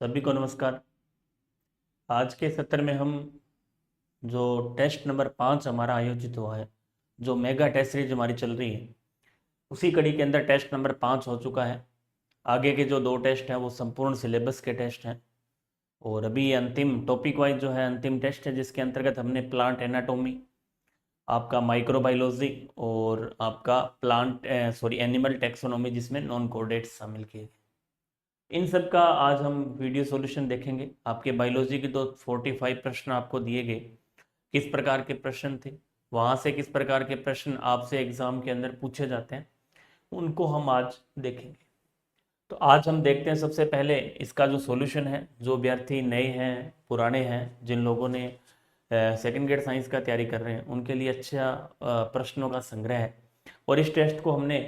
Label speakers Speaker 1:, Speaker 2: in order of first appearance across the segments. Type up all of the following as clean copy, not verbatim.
Speaker 1: सभी को नमस्कार। आज के सत्र में हम जो टेस्ट नंबर 5 हमारा आयोजित हुआ है, जो मेगा टेस्ट सीरीज हमारी चल रही है, उसी कड़ी के अंदर टेस्ट नंबर 5 हो चुका है। आगे के जो दो टेस्ट हैं वो संपूर्ण सिलेबस के टेस्ट हैं और अभी अंतिम टॉपिक वाइज जो है अंतिम टेस्ट है, जिसके अंतर्गत हमने प्लांट एनाटोमी, आपका माइक्रोबायोलॉजी और आपका एनिमल टेक्सोनोमी, जिसमें नॉन कोऑर्डिनेट्स शामिल किए गए। इन सब का आज हम वीडियो सॉल्यूशन देखेंगे। आपके बायोलॉजी के तो 45 प्रश्न आपको दिए गए, किस प्रकार के प्रश्न थे, वहाँ से किस प्रकार के प्रश्न आपसे एग्जाम के अंदर पूछे जाते हैं, उनको हम आज देखेंगे। तो आज हम देखते हैं सबसे पहले इसका जो सॉल्यूशन है। जो अभ्यर्थी नए हैं, पुराने हैं, जिन लोगों ने सेकंड ग्रेड साइंस का तैयारी कर रहे हैं, उनके लिए अच्छा प्रश्नों का संग्रह है। और इस टेस्ट को हमने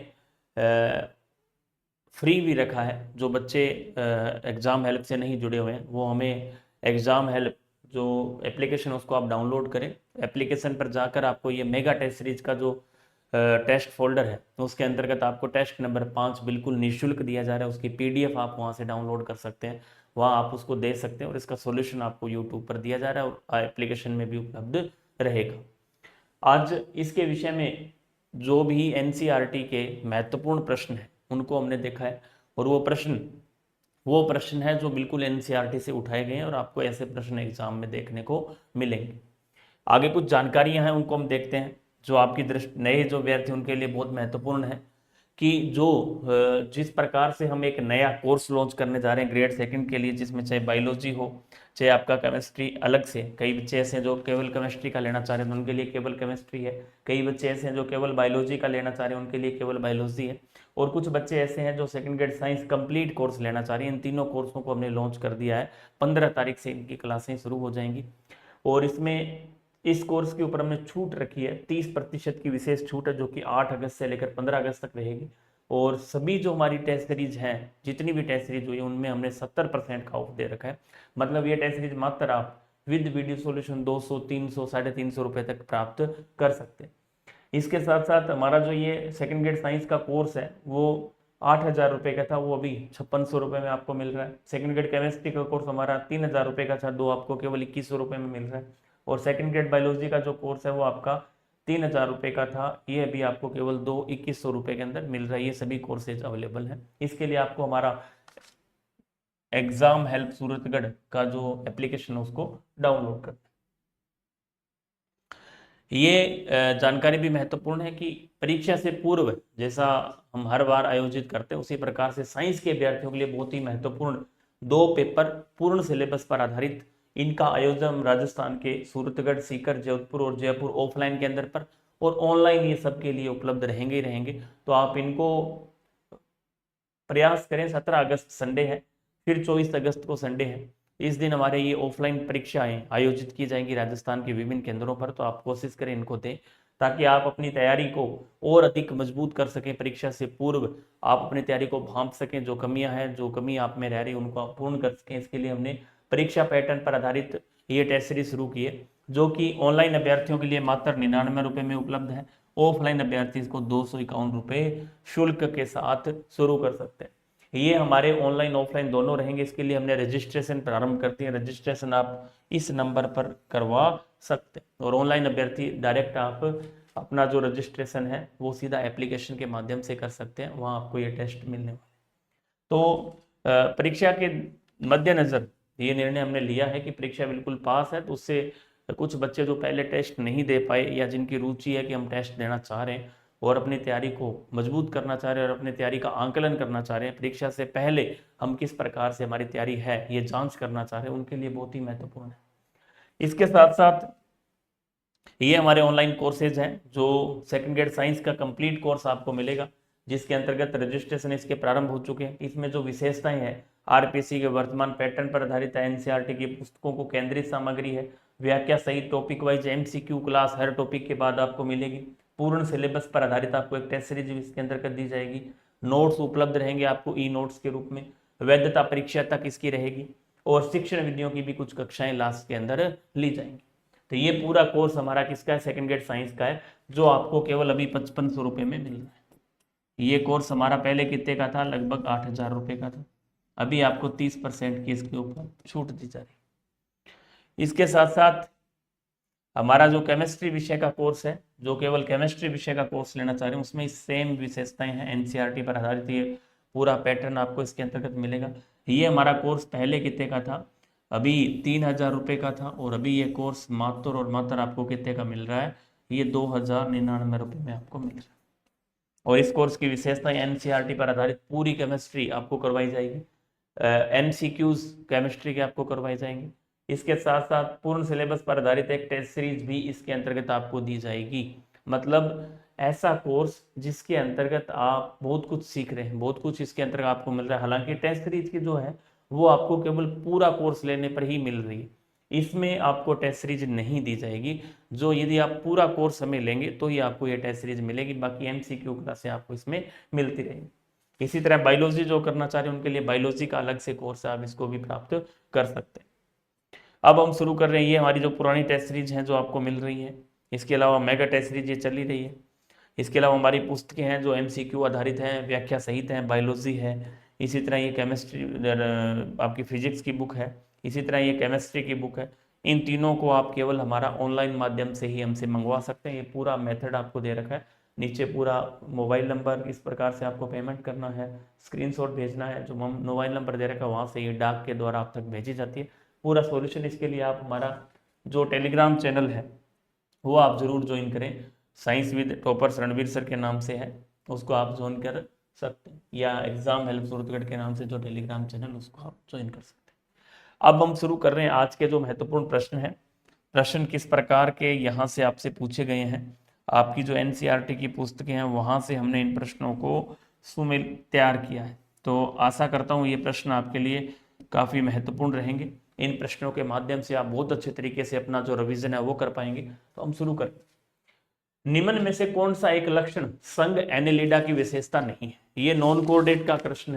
Speaker 1: फ्री भी रखा है। जो बच्चे एग्ज़ाम हेल्प से नहीं जुड़े हुए हैं वो हमें एग्ज़ाम हेल्प जो एप्लीकेशन उसको आप डाउनलोड करें। एप्लीकेशन पर जाकर आपको ये मेगा टेस्ट सीरीज का जो टेस्ट फोल्डर है, तो उसके अंतर्गत आपको टेस्ट नंबर 5 बिल्कुल निःशुल्क दिया जा रहा है। उसकी पीडीएफ आप वहाँ से डाउनलोड कर सकते हैं, वहाँ आप उसको दे सकते हैं और इसका सॉल्यूशन आपको यूट्यूब पर दिया जा रहा है और एप्लीकेशन में भी उपलब्ध रहेगा। आज इसके विषय में जो भी एनसीईआरटी के महत्वपूर्ण प्रश्न हैं उनको हमने देखा है, और वो प्रश्न है जो बिल्कुल एनसीईआरटी से उठाए गए हैं और आपको ऐसे प्रश्न एग्जाम में देखने को मिलेंगे। आगे कुछ जानकारियां हैं, उनको हम देखते हैं, जो आपकी दृष्टि नए जो विद्यार्थी उनके लिए बहुत महत्वपूर्ण है कि जो जिस प्रकार से हम एक नया कोर्स लॉन्च करने जा रहे हैं ग्रेड सेकंड के लिए, जिसमें चाहे बायोलॉजी हो चाहे आपका केमिस्ट्री, अलग से कई बच्चे ऐसे हैं जो केवल केमिस्ट्री का लेना चाह रहे हैं तो उनके लिए केवल केमिस्ट्री है। कई बच्चे ऐसे हैं जो केवल बायोलॉजी का लेना चाह रहे हैं, उनके लिए केवल बायोलॉजी है। और कुछ बच्चे ऐसे हैं जो second grade science complete course लेना चाह रहे हैं। इन तीनों कोर्सों को हमने लॉन्च कर दिया है। 15 तारीख से इनकी क्लासें शुरू हो जाएंगी और इसमें इस कोर्स के ऊपर हमने छूट रखी है, 30% की विशेष छूट है, जो कि 8 अगस्त से लेकर 15 अगस्त तक रहेगी। और सभी जो हमारी टेस्ट सीरीज हैं, जितनी भी टेस्ट सीरीज हुई है, उनमें हमने 70% का ऑफ दे रखा है। मतलब ये टेस्ट सीरीज मात्र आप विद वीडियो सॉल्यूशन 200, 300, 350 रुपए तक प्राप्त कर सकते हैं। इसके साथ साथ हमारा जो ये सेकंड ग्रेड साइंस का कोर्स है वो 8,000 रुपये का था, वो अभी 5600 रुपये में आपको मिल रहा है। सेकंड ग्रेड केमिस्ट्री का कोर्स हमारा 3,000 रुपये का था, दो आपको केवल 2100 रुपये में मिल रहा है। और सेकंड ग्रेड बायोलॉजी का जो कोर्स है वो आपका 3,000 रुपये का था, ये अभी आपको केवल 2100 रुपये के अंदर मिल रहा है। ये सभी कोर्सेज अवेलेबल हैं। इसके लिए आपको हमारा एग्जाम हेल्प सूरतगढ़ का जो एप्लीकेशन है उसको डाउनलोड कर। ये जानकारी भी महत्वपूर्ण है कि परीक्षा से पूर्व जैसा हम हर बार आयोजित करते हैं, उसी प्रकार से साइंस के विद्यार्थियों के लिए बहुत ही महत्वपूर्ण दो पेपर पूर्ण सिलेबस पर आधारित, इनका आयोजन राजस्थान के सूरतगढ़, सीकर, जोधपुर और जयपुर ऑफलाइन के अंदर पर, और ऑनलाइन ये सब के लिए उपलब्ध रहेंगे ही रहेंगे। तो आप इनको प्रयास करें। 17 अगस्त संडे है, फिर 24 अगस्त को संडे है। इस दिन हमारे ये ऑफलाइन परीक्षाएं आयोजित की जाएंगी राजस्थान के विभिन्न केंद्रों पर। तो आप कोशिश करें इनको दें, ताकि आप अपनी तैयारी को और अधिक मजबूत कर सकें। परीक्षा से पूर्व आप अपनी तैयारी को भांप सकें, जो कमियां हैं, जो कमी आप में रह रही है, उनको आप पूर्ण कर सकें। इसके लिए हमने परीक्षा पैटर्न पर आधारित ये टेस्ट सीरीज शुरू की है, जो कि ऑनलाइन अभ्यर्थियों के लिए मात्र 99 रुपये में उपलब्ध है। ऑफलाइन अभ्यर्थी इसको 251 रुपये शुल्क के साथ शुरू कर सकते हैं। ये हमारे ऑनलाइन ऑफलाइन दोनों रहेंगे। इसके लिए हमने रजिस्ट्रेशन प्रारंभ कर दिया। रजिस्ट्रेशन आप इस नंबर पर करवा सकते हैं, और ऑनलाइन अभ्यर्थी डायरेक्ट आप अपना जो रजिस्ट्रेशन है वो सीधा एप्लीकेशन के माध्यम से कर सकते हैं, वहाँ आपको ये टेस्ट मिलने वाले। तो परीक्षा के मद्देनजर ये निर्णय हमने लिया है कि परीक्षा बिल्कुल पास है। तो उससे कुछ बच्चे जो पहले टेस्ट नहीं दे पाए, या जिनकी रुचि है कि हम टेस्ट देना चाह रहे हैं और अपनी तैयारी को मजबूत करना चाह रहे हैं और अपनी तैयारी का आंकलन करना चाह रहे हैं, परीक्षा से पहले हम किस प्रकार से हमारी तैयारी है ये जांच करना चाह रहे हैं, उनके लिए बहुत ही महत्वपूर्ण है। इसके साथ साथ ये हमारे ऑनलाइन कोर्सेज हैं। जो सेकंड ग्रेड साइंस का कंप्लीट कोर्स आपको मिलेगा, जिसके अंतर्गत रजिस्ट्रेशन इसके प्रारंभ हो चुके हैं। इसमें जो विशेषताएं हैं, आरपीसी के वर्तमान पैटर्न पर आधारित है, एनसीईआरटी की पुस्तकों को केंद्रित सामग्री है, व्याख्या सहित टॉपिक वाइज एमसीक्यू क्लास हर टॉपिक के बाद आपको मिलेगी। पूर्ण सिलेबस पर आधारित आपको एक टेस्ट सीरीज इसके अंतर्गत दी जाएगी। नोट्स उपलब्ध रहेंगे आपको ई नोट्स के रूप में। वैधता परीक्षा तक इसकी रहेगी, और शिक्षण विधियों की भी कुछ कक्षाएं लास्ट के अंदर ली जाएंगी। तो ये पूरा कोर्स हमारा किसका है? सेकंड ग्रेड साइंस का है, जो आपको केवल अभी 5500 रुपये में मिल रहा है। ये कोर्स हमारा पहले कितने का था? लगभग 8,000 रुपये का था। अभी आपको 30% की इसके ऊपर छूट दी जा रही है। इसके साथ साथ हमारा जो केमिस्ट्री विषय का कोर्स है, जो केवल केमिस्ट्री विषय का कोर्स लेना चाह रहे हैं, उसमें सेम विशेषताएं हैं, एनसीईआरटी पर आधारित ये पूरा पैटर्न आपको इसके अंतर्गत मिलेगा। ये हमारा कोर्स पहले कितने का था, अभी 3,000 रुपये का था, और अभी ये कोर्स मात्र और मात्र आपको कितने का मिल रहा है, ये 2,099 रुपये में आपको मिल रहा है। और इस कोर्स की विशेषता एनसीईआरटी पर आधारित पूरी केमिस्ट्री आपको करवाई जाएगी, एमसीक्यूज केमिस्ट्री के आपको करवाए जाएंगे। इसके साथ साथ पूर्ण सिलेबस पर आधारित एक टेस्ट सीरीज भी इसके अंतर्गत आपको दी जाएगी। मतलब ऐसा कोर्स जिसके अंतर्गत आप बहुत कुछ सीख रहे हैं, बहुत कुछ इसके अंतर्गत आपको मिल रहा है। हालांकि टेस्ट सीरीज की जो है वो आपको केवल पूरा कोर्स लेने पर ही मिल रही है, इसमें आपको टेस्ट सीरीज नहीं दी जाएगी। जो यदि आप पूरा कोर्स हमें लेंगे तो ही आपको ये टेस्ट सीरीज मिलेगी, बाकी एमसीक्यू क्लासें आपको इसमें मिलती रहेंगी। इसी तरह बायोलॉजी जो करना चाह रहे हैं उनके लिए बायोलॉजी का अलग से कोर्स है, आप इसको भी प्राप्त कर सकते हैं। अब हम शुरू कर रहे हैं, ये हमारी जो पुरानी टेस्ट सीरीज हैं जो आपको मिल रही है, इसके अलावा मेगा टेस्ट सीरीज ये चली रही है। इसके अलावा हमारी पुस्तकें हैं जो एमसीक्यू आधारित हैं, व्याख्या सहित हैं, बायोलॉजी है, इसी तरह ये केमिस्ट्री आपकी फिजिक्स की बुक है, इसी तरह ये केमिस्ट्री की बुक है। इन तीनों को आप केवल हमारा ऑनलाइन माध्यम से ही हमसे मंगवा सकते हैं। ये पूरा मेथड आपको दे रखा है नीचे, पूरा मोबाइल नंबर इस प्रकार से आपको पेमेंट करना है, स्क्रीनशॉट भेजना है, जो मोबाइल नंबर दे रखा है वहाँ से ये डाक के द्वारा आप तक भेजी जाती है पूरा सॉल्यूशन। इसके लिए आप हमारा जो टेलीग्राम चैनल है वो आप जरूर ज्वाइन करें, science with toppers Ranveer sir के नाम से है, उसको आप ज्वाइन कर सकते हैं, या एग्जाम हेल्प सूरतगढ़ के नाम से जो टेलीग्राम चैनल उसको आप ज्वाइन कर सकते हैं। अब हम शुरू कर रहे हैं आज के जो महत्वपूर्ण प्रश्न हैं। प्रश्न किस प्रकार के यहाँ से आपसे पूछे गए हैं, आपकी जो एनसीईआरटी की पुस्तकें हैं वहाँ से हमने इन प्रश्नों को सुमेल तैयार किया है। तो आशा करता हूँ ये प्रश्न आपके लिए काफ़ी महत्वपूर्ण रहेंगे। इन प्रश्नों के माध्यम से आप बहुत अच्छे तरीके से अपना जो रिवीजन है वो कर पाएंगे। तो हम शुरू करें। निम्न में से कौन सा एक लक्षण संघ एनेलिडा की विशेषता नहीं है? ये नॉन कोऑर्डिनेट का प्रश्न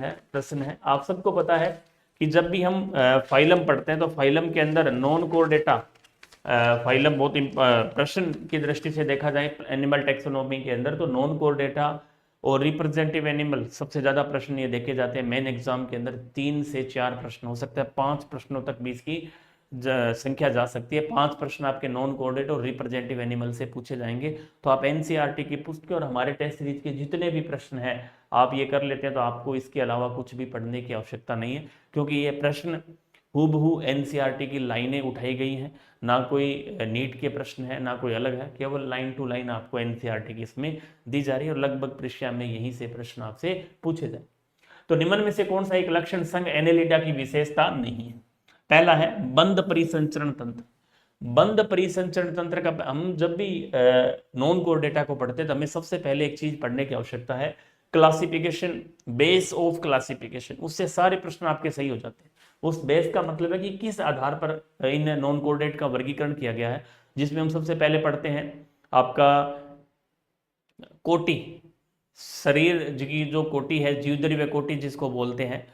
Speaker 1: है। आप सबको पता है कि जब भी हम फाइलम पढ़ते हैं तो फाइलम के अंदर नॉन कोऑर्डिनेटा फाइलम बहुत प्रश्न की दृष्टि से देखा जाए एनिमल टेक्सोनॉमी के अंदर तो नॉन कोऑर्डिनेटा और रिप्रेजेंटेटिव एनिमल सबसे ज्यादा प्रश्न ये देखे जाते हैं। मेन एग्जाम के अंदर 3 से 4 प्रश्न हो सकते हैं, 5 प्रश्नों तक भी इसकी संख्या जा सकती है। 5 प्रश्न आपके नॉन कोऑर्डिनेट और रिप्रेजेंटेटिव एनिमल से पूछे जाएंगे। तो आप एनसीईआरटी की पुस्तकें और हमारे टेस्ट सीरीज के जितने भी प्रश्न हैं आप ये कर लेते हैं तो आपको इसके अलावा कुछ भी पढ़ने की आवश्यकता नहीं है, क्योंकि ये प्रश्न हूबहू एनसीईआरटी की लाइनें उठाई गई हैं, ना कोई नीट के प्रश्न है ना कोई अलग है, केवल लाइन टू लाइन आपको एनसीईआरटी की इसमें दी जा रही है और लगभग परीक्षा में यहीं से प्रश्न आपसे पूछे जाए। तो निम्न में से कौन सा एक लक्षण संघ एनेलिडा की विशेषता नहीं है? पहला है बंद परिसंचरण तंत्र। बंद परिसंचरण तंत्र का हम जब भी नॉन कोर डेटा को पढ़ते हैं तो हमें सबसे पहले एक चीज पढ़ने की आवश्यकता है, क्लासिफिकेशन, बेस ऑफ क्लासिफिकेशन। उससे सारे प्रश्न आपके सही हो जाते हैं। उस बेस का मतलब है कि किस आधार पर इन नॉन कोऑर्डिनेट का वर्गीकरण किया गया है, जिसमें हम सबसे पहले पढ़ते हैं आपका कोटि, शरीर की जो कोटि है, जीवद्रव्य कोटि जिसको बोलते हैं,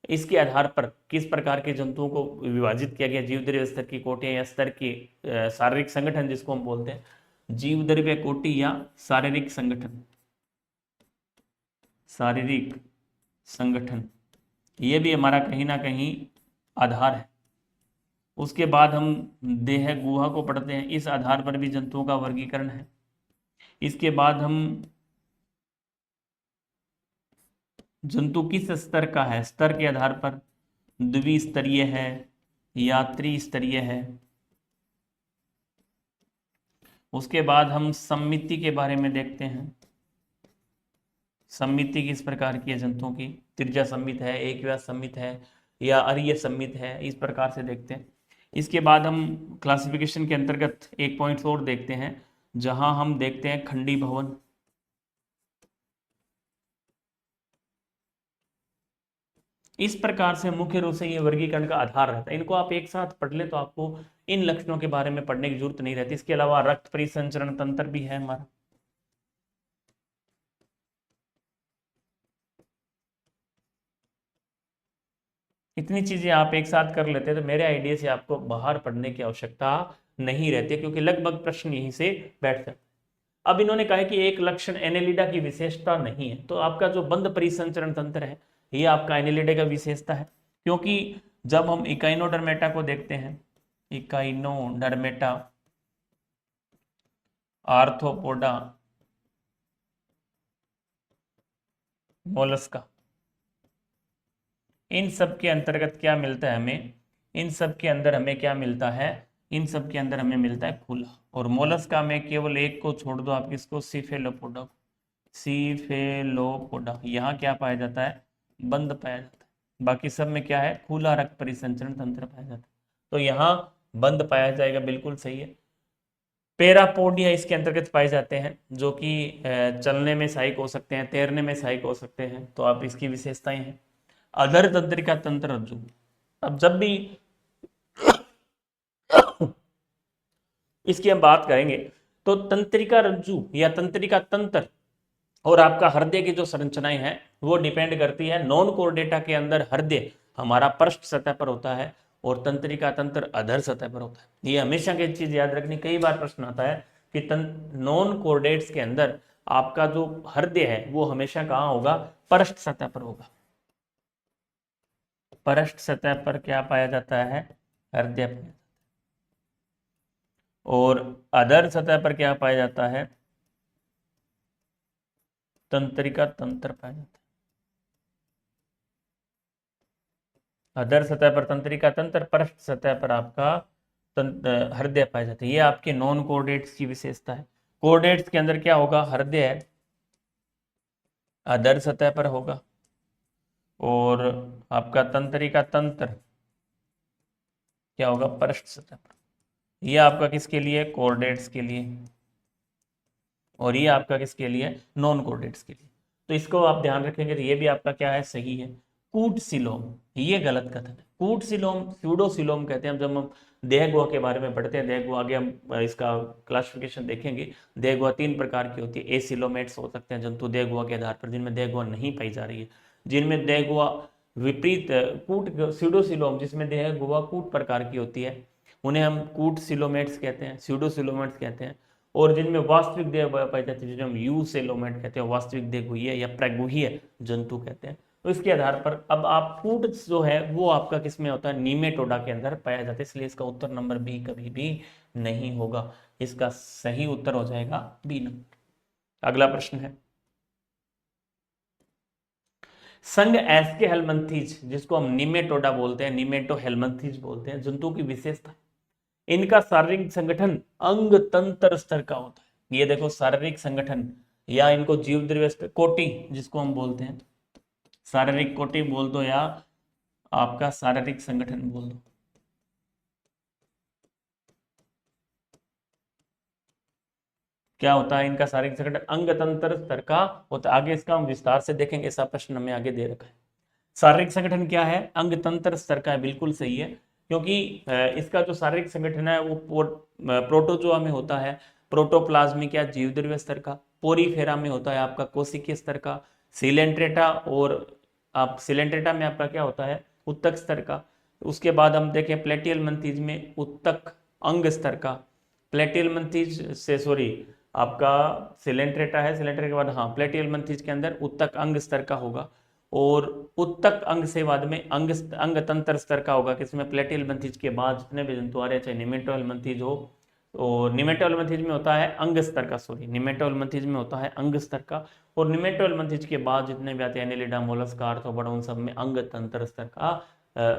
Speaker 1: इसके आधार पर किस प्रकार के जंतुओं को विभाजित किया गया, जीवद्रव्य स्तर की कोटियां या स्तर की शारीरिक संगठन जिसको हम बोलते हैं, जीवद्रव्य कोटि या शारीरिक संगठन, शारीरिक संगठन, ये भी हमारा कहीं ना कहीं आधार है। उसके बाद हम देह गुहा को पढ़ते हैं, इस आधार पर भी जंतुओं का वर्गीकरण है। इसके बाद हम जंतु किस स्तर का है, स्तर के आधार पर द्विस्तरीय है या त्रिस्तरीय है। उसके बाद हम सम्मिति के बारे में देखते हैं, सम्मिति किस प्रकार की है जंतुओं की, त्रिज्या सम्मित है, एकव्यास सम्मित है या अरीय सम्मित है, इस प्रकार से देखते हैं। इसके बाद हम क्लासिफिकेशन के अंतर्गत एक पॉइंट और देखते हैं, जहां हम देखते हैं खंडी भवन। इस प्रकार से मुख्य रूप से ये वर्गीकरण का आधार रहता है। इनको आप एक साथ पढ़ ले तो आपको इन लक्षणों के बारे में पढ़ने की जरूरत नहीं रहती। इसके अलावा रक्त परिसंचरण तंत्र भी है हमारा। इतनी चीजें आप एक साथ कर लेते हैं तो मेरे आइडिया से आपको बाहर पढ़ने की आवश्यकता नहीं रहती, क्योंकि लगभग प्रश्न यहीं से बैठ जाते हैं। अब इन्होंने कहा कि एक लक्षण एनेलिडा की विशेषता नहीं है, तो आपका जो बंद परिसंचरण तंत्र है ये आपका एनेलिडा का विशेषता है। क्योंकि जब हम इकाइनोडर्मेटा को देखते हैं, इकाइनोडर्मेटा, आर्थ्रोपोडा, मोलस्का, इन सब के अंतर्गत क्या मिलता है हमें, इन सब के अंदर हमें क्या मिलता है, इन सब के अंदर हमें मिलता है खुला। और मोलस्का में केवल एक को छोड़ दो आप, किसको, सीफेलोपोडा को। सीफेलोपोडा यहाँ क्या पाया जाता है, बंद पाया जाता है। बाकी सब में क्या है, खुला रक्त परिसंचरण तंत्र पाया जाता है। तो यहाँ बंद पाया जाएगा, बिल्कुल सही है। पेरापोडिया इसके अंतर्गत पाए जाते हैं, जो कि चलने में सहायक हो सकते हैं, तैरने में सहायक हो सकते हैं। तो आप इसकी विशेषताएं हैं। अधर तंत्रिका तंत्र रज्जु, अब जब भी इसकी हम बात करेंगे तो तंत्रिका रज्जु या तंत्रिका तंत्र और आपका हृदय की जो संरचनाएं हैं वो डिपेंड करती है। नॉन कोर्डेटा के अंदर हृदय हमारा पृष्ठ सतह पर होता है और तंत्रिका तंत्र अधर सतह पर होता है। ये हमेशा की चीज याद रखनी, कई बार प्रश्न आता है कि नॉन कोर्डेट्स के अंदर आपका जो हृदय है वो हमेशा कहाँ होगा, पृष्ठ सतह पर होगा। पृष्ठ सतह पर क्या पाया जाता है, हृदय पाया जाता है। और अधर सतह पर क्या पाया जाता है, तंत्रिका तंत्र पाया जाता है। अधर सतह पर तंत्रिका तंत्र, पृष्ठ सतह पर आपका हृदय पाया जाता है। ये आपके नॉन कोऑर्डिनेट्स की विशेषता है। कोऑर्डिनेट्स के अंदर क्या होगा, हृदय अधर सतह पर होगा और आपका तंत्रिका तंत्र क्या होगा, पृष्ठ सतह पर। ये आपका किसके लिए, कोऑर्डिनेट्स के लिए, और ये आपका किसके लिए, नॉन कोऑर्डिनेट्स के लिए। तो इसको आप ध्यान रखेंगे तो ये भी आपका क्या है, सही है। कूट सिलोम, ये गलत कथन है। कूट सिलोम स्यूडोसिलोम कहते हैं। जब हम देह गुहा के बारे में पढ़ते हैं, देह गुहा आगे हम इसका क्लासिफिकेशन देखेंगे। देह गुहा 3 प्रकार की होती है। एसिलोमेट्स हो सकते हैं जंतु देह गुहा के आधार पर, जिनमें देह गुहा नहीं पाई जा रही है। जिनमें देह गुहा विपरीत कूट स्यूडोसिलोम, जिसमें देह गुहा कूट प्रकार की होती है, उन्हें हम कूट सिलोमेट्स कहते हैं, स्यूडोसिलोमेट्स कहते हैं। और जिनमें वास्तविक देह पाई जाती है, जिन्हें हम यूसेलोमेट कहते हैं, वास्तविक देह गुहीय या प्रगुहीय जंतु कहते हैं। तो इसके आधार पर अब आप कूट जो है वो आपका किसमें होता है, नीमेटोडा के अंदर पाया जाता है। इसलिए इसका उत्तर नंबर बी कभी भी नहीं होगा। इसका सही उत्तर हो जाएगा बी नंबर। अगला प्रश्न है, संघ एस्के हेलमंथीज, जिसको हम नीमेटोडा बोलते हैं, नीमेटो हेलमंथीज बोलते हैं, जंतु की विशेषता, इनका शारीरिक संगठन अंग तंत्र स्तर का होता है। ये देखो, शारीरिक संगठन या इनको जीव द्रव्य कोटि जिसको हम बोलते हैं, शारीरिक कोटि बोल दो या आपका शारीरिक संगठन बोल दो। क्या होता है इनका शारीरिक संगठन, अंग तंत्र स्तर का होता है। आगे इसका हम विस्तार से देखेंगे, ऐसा प्रश्न हमें आगे दे रखा है। शारीरिक संगठन क्या है, अंग तंत्र स्तर का है, बिल्कुल सही है। क्योंकि इसका जो शारीरिक संगठन है वो प्रोटोजोआ में होता है, प्रोटोप्लाज्मिक या जीवद्रव्य स्तर का, पोरीफेरा में होता है आपका कोशिकीय स्तर का, सिलेंट्रेटा और आप सिलेंट्रेटा में आपका क्या होता है, उत्तक स्तर का। उसके बाद हम देखें प्लेटियल मंथीज में उत्तक अंग स्तर का, प्लेटियल मंथीज से सॉरी आपका सिलेंट्रेटा है, सिलेंट्रेटा के बाद हाँ प्लेटियल मंथीज के अंदर उत्तक अंग स्तर का होगा। और उत्तक अंग से बाद में अंग तंत्र स्तर का होगा, किसमें, प्लेटियल मंथीज के बाद जितने भी जंतु आ रहे हैं, चाहे निमेटोल मंथीज हो। तो निमेटोल मंथीज में होता है अंग स्तर का, सॉरी निमेटोल मंथीज में होता है अंग स्तर का। और निमेटोल मंथीज के बाद जितने भी आते हैं, एनेलिडा, मोलस्का, आर्थ्रोपोडा, उन सब में अंग तंत्र स्तर का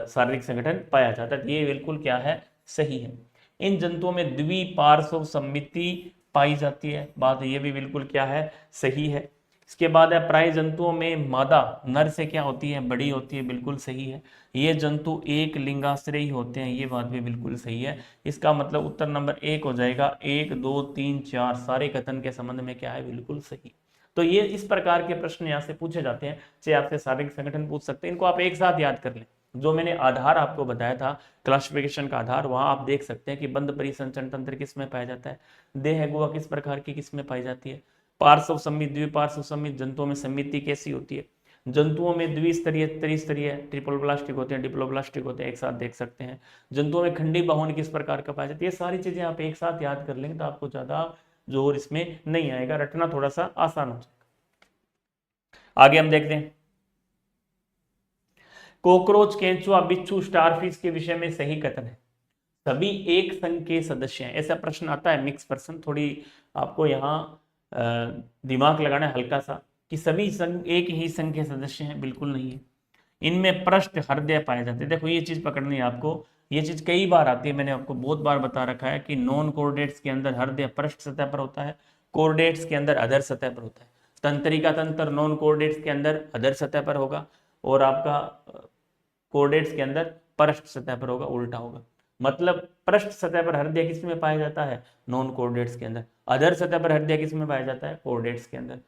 Speaker 1: शारीरिक संगठन पाया जाता है। ये बिल्कुल क्या है, सही है। इन जंतुओं में द्विपार्श्व सममिति पाई जाती है, बात ये भी बिल्कुल क्या है, सही है। इसके बाद है प्राय जंतुओं में मादा नर से क्या होती है, बड़ी होती है, बिल्कुल सही है। ये जंतु एक लिंगाश्रयी होते हैं, ये बात भी बिल्कुल सही है। इसका मतलब उत्तर नंबर 1 हो जाएगा। 1 2 3 4 सारे कथन के संबंध में क्या है, बिल्कुल सही। तो ये इस प्रकार के प्रश्न यहाँ से पूछे जाते हैं। चाहे आपसे शारीरिक संगठन पूछ सकते हैं, इनको आप एक साथ याद कर लें। जो मैंने आधार आपको बताया था क्लासिफिकेशन का आधार, वहां आप देख सकते हैं कि बंद परिसंचरण तंत्र किस में पाया जाता है, देह गुहा किस प्रकार की किस में पाई जाती है, पार्श्व सम्मित द्विपार्श्व सम्मित जंतुओं में सम्मिति कैसी होती है, जंतुओं में द्विस्तरीय त्रिस्तरीय ट्रिपल ब्लास्टिक होते हैं, डिप्लोब्लास्टिक होते हैं, एक साथ देख सकते हैं। जंतुओं में खंडी बाहुन किस प्रकार का पाया जाता है। ये सारी चीजें आप एक साथ याद कर लेंगे तो आपको ज्यादा जोर इसमें नहीं आएगा, रटना थोड़ा सा आसान हो जाएगा। आगे हम देखते हैं, कॉकरोच, केंचुआ, बिच्छू, स्टारफिश के विषय में सही कथन है सभी एक संघ के सदस्य हैं। ऐसा प्रश्न आता है मिक्स पर्सन, थोड़ी आपको यहाँ दिमाग लगाना है हल्का सा, कि सभी संघ एक ही संघ के सदस्य हैं, बिल्कुल नहीं है। इनमें पृष्ठ हृदय पाए जाते हैं। देखो ये चीज पकड़नी है आपको, ये चीज कई बार आती है, मैंने आपको बहुत बार बता रखा है कि नॉन कोर्डेट्स के अंदर हृदय पृष्ठ सतह पर होता है, कोर्डेट्स के अंदर अधर सतह पर होता है। तंत्रिका तंत्र नॉन कोर्डेट्स के अंदर अधर सतह पर होगा और आपका कोर्डेट्स के अंदर पृष्ठ सतह पर होगा, उल्टा होगा। मतलब पृष्ठ सतह पर हृदय किस में पाया जाता है? नॉन कोर्डेट्स के अंदर। अधर सतह पर हृदय किस में पाया जाता है? कोर्डेट्स के अंदर।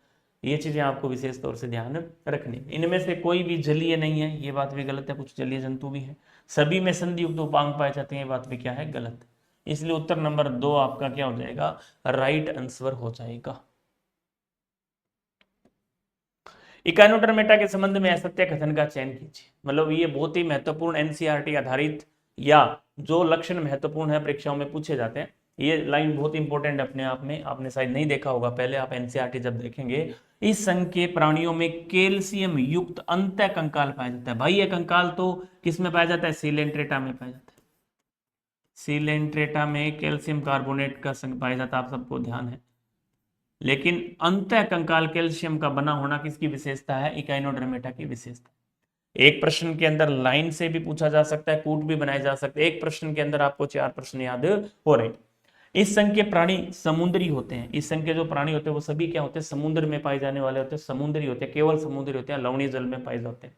Speaker 1: ये चीजें आपको विशेष तौर से ध्यान रखनी है। इनमें से कोई भी जलीय नहीं है, ये बात भी गलत है, कुछ जलीय जंतु भी है। सभी में संधियुक्त उपांग पाए जाते हैं, ये बात भी क्या है? गलत है। इसलिए उत्तर नंबर 2 आपका क्या हो जाएगा? राइट आंसर हो जाएगा। इकाइनोडर्मेटा के संबंध में असत्य कथन का चयन कीजिए। मतलब ये बहुत ही महत्वपूर्ण एनसीईआरटी आधारित या जो लक्षण महत्वपूर्ण है परीक्षाओं में पूछे जाते हैं, ये लाइन बहुत इंपॉर्टेंट अपने आप में। आपने शायद नहीं देखा होगा पहले, आप एनसीईआरटी जब देखेंगे, इस संघ के प्राणियों में कैल्शियम युक्त अंतः कंकाल पाया जाता है। भाई ये कंकाल तो किस में पाया जाता है? सीलेंट्रेटा में पाया जाता है। सीलेंट्रेटा में कैल्शियम कार्बोनेट का संघ पाया जाता है, आप सबको ध्यान है। लेकिन अंतः कंकाल कैल्शियम का बना होना किसकी विशेषता है? इकाइनोडर्मेटा की विशेषता। एक प्रश्न के अंदर लाइन से भी पूछा जा सकता है, कूट भी बनाए जा सकते हैं। एक प्रश्न के अंदर आपको 4 प्रश्न याद हो रहे। इस संघ के प्राणी समुद्री होते हैं। इस संघ के जो प्राणी होते हैं वो सभी क्या होते हैं? समुद्र में पाए जाने वाले होते हैं, समुद्री होते हैं, केवल समुद्री होते हैं, लवणीय जल में पाए जाते हैं।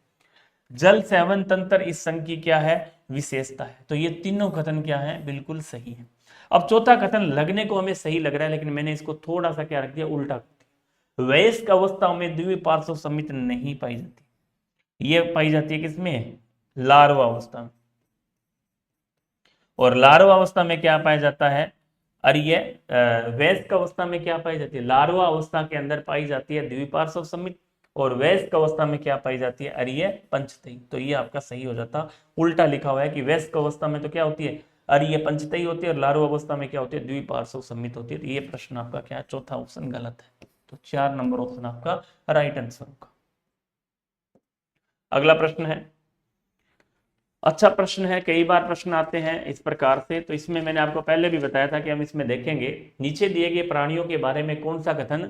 Speaker 1: जल सेवन तंत्र इस संघ की क्या है? विशेषता है। तो ये तीनों कथन क्या है? बिल्कुल सही है। अब चौथा कथन लगने को हमें सही लग रहा है, लेकिन मैंने इसको थोड़ा सा क्या रख दिया? उल्टा कर दिया। वयस्क अवस्था में द्विपार्श्व समिति नहीं पाई जाती। ये पाई जाती है किसमें? लार्वा अवस्था में। और लार्वा अवस्था में क्या पाया जाता है? अरिय। वयस्क अवस्था में क्या पाई जाती है? लार्वा अवस्था के अंदर पाई जाती है द्विपार्श्व समिति, और वयस्क अवस्था में क्या पाई जाती है? अरिय पंचतई। तो ये आपका सही हो जाता। उल्टा लिखा हुआ है कि वयस्क अवस्था में तो क्या होती है? अरिय पंचतई होती है, और लार्वा अवस्था में क्या होती है? द्विपार्श्व समित होती है। तो ये प्रश्न आपका क्या है? चौथा ऑप्शन गलत है। तो 4 नंबर ऑप्शन आपका राइट आंसर होगा। अगला प्रश्न है, अच्छा प्रश्न है, कई बार प्रश्न आते हैं इस प्रकार से। तो इसमें मैंने आपको पहले भी बताया था कि हम इसमें देखेंगे नीचे दिए गए प्राणियों के बारे में कौन सा कथन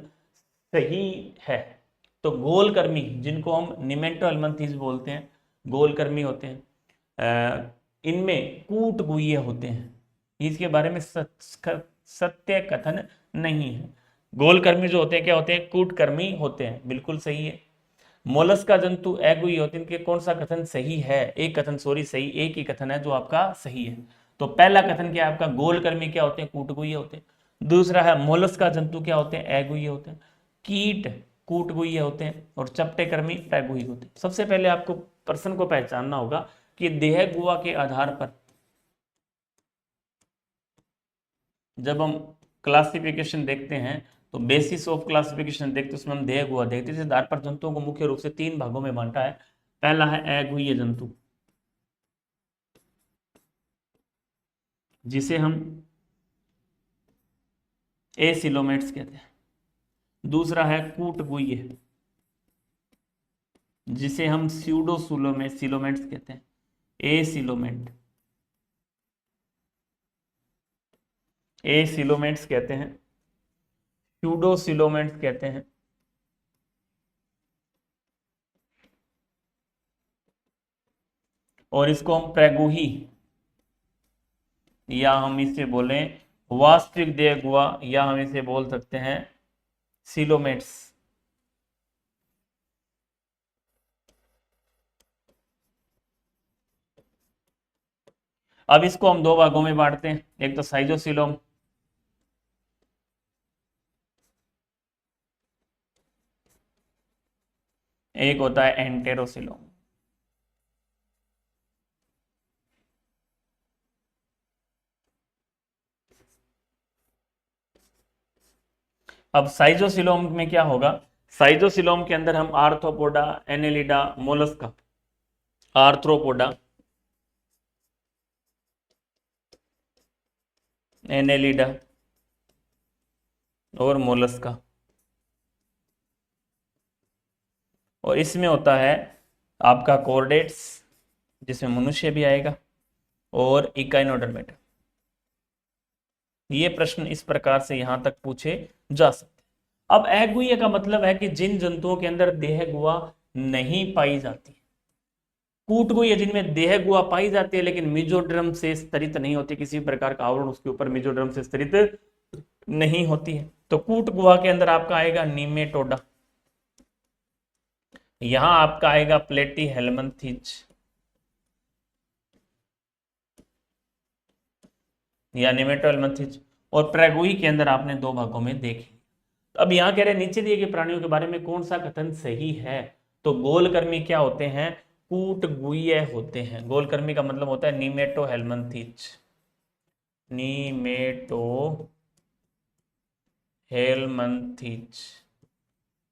Speaker 1: सही है। तो गोलकर्मी, जिनको हम निमेंटो अल्मंथीज बोलते हैं, गोलकर्मी होते हैं, इनमें कूटगुइये होते हैं। इसके बारे में सत्य कथन नहीं है। गोलकर्मी जो होते हैं क्या होते हैं? कूटकर्मी होते हैं, बिल्कुल सही है। मोलस्का जंतु एगुई होते हैं, इनके कौन सा कथन सही है? एक कथन, सॉरी, सही एक ही कथन है जो आपका सही है। तो पहला कथन क्या है आपका? गोलकर्मी क्या होते हैं? कूटगुइये होते हैं। दूसरा है मोलस्का जंतु क्या होते हैं? एगुइये होते हैं। कीट कूटगुइये होते हैं, और चपटे कर्मी पैगुई होते हैं। सबसे पहले आपको पर्सन को पहचानना होगा कि देह गुहा के आधार पर जब हम क्लासिफिकेशन देखते हैं, तो बेसिस ऑफ क्लासिफिकेशन देखते हैं, उसमें हम देह गुहा देखते हैं। इस आधार पर जंतुओं को मुख्य रूप से 3 भागों में बांटा है। पहला है अगुइये जंतु, जिसे हम एसिलोमेट्स कहते हैं। दूसरा है कूटगुइये, जिसे हम सिलोमेट्स कहते हैं, एसिलोमेट, एसिलोमेट्स कहते हैं, स्यूडोसिलोमेट्स कहते हैं। और इसको हम प्रेगुही, या हम इसे बोलें वास्तविक देह गुहा, या हम इसे बोल सकते हैं सिलोमेट्स। अब इसको हम 2 भागों में बांटते हैं, एक तो साइजोसिलोम, एक होता है एंटेरोसिलोम। अब साइजोसिलोम में क्या होगा? साइजोसिलोम के अंदर हम arthropoda, Annelida, mollusca, arthropoda, Annelida और मोलस्का, और इसमें होता है आपका कोर्डेट्स, जिसमें मनुष्य भी आएगा, और इकाइनोडर्मेटा। ये प्रश्न इस प्रकार से यहां तक पूछे जा सकते हैं। अब अगुह्य का मतलब है कि जिन जंतुओं के अंदर देह गुहा नहीं पाई जाती, कूटगुह्य जिनमें देह गुहा पाई जाती है लेकिन मेसोडर्म से स्तरित नहीं होती, किसी प्रकार का आवरण उसके ऊपर मेसोडर्म से स्तरित नहीं होती है, तो कूट गुहा के अंदर आपका आएगा नीमेटोडा, यहां आपका आएगा प्लेटी हेलमंथीज या निमेटोहेलमंथीज, और प्रेगुई के अंदर आपने दो भागों में देखे। अब यहां कह रहे हैं नीचे दिए गए प्राणियों के बारे में कौन सा कथन सही है, तो गोलकर्मी क्या होते हैं, कूटगुह्य होते हैं। गोलकर्मी का मतलब होता है नीमेटोहेलमंथीज, नीमेटोहेलमंथीज,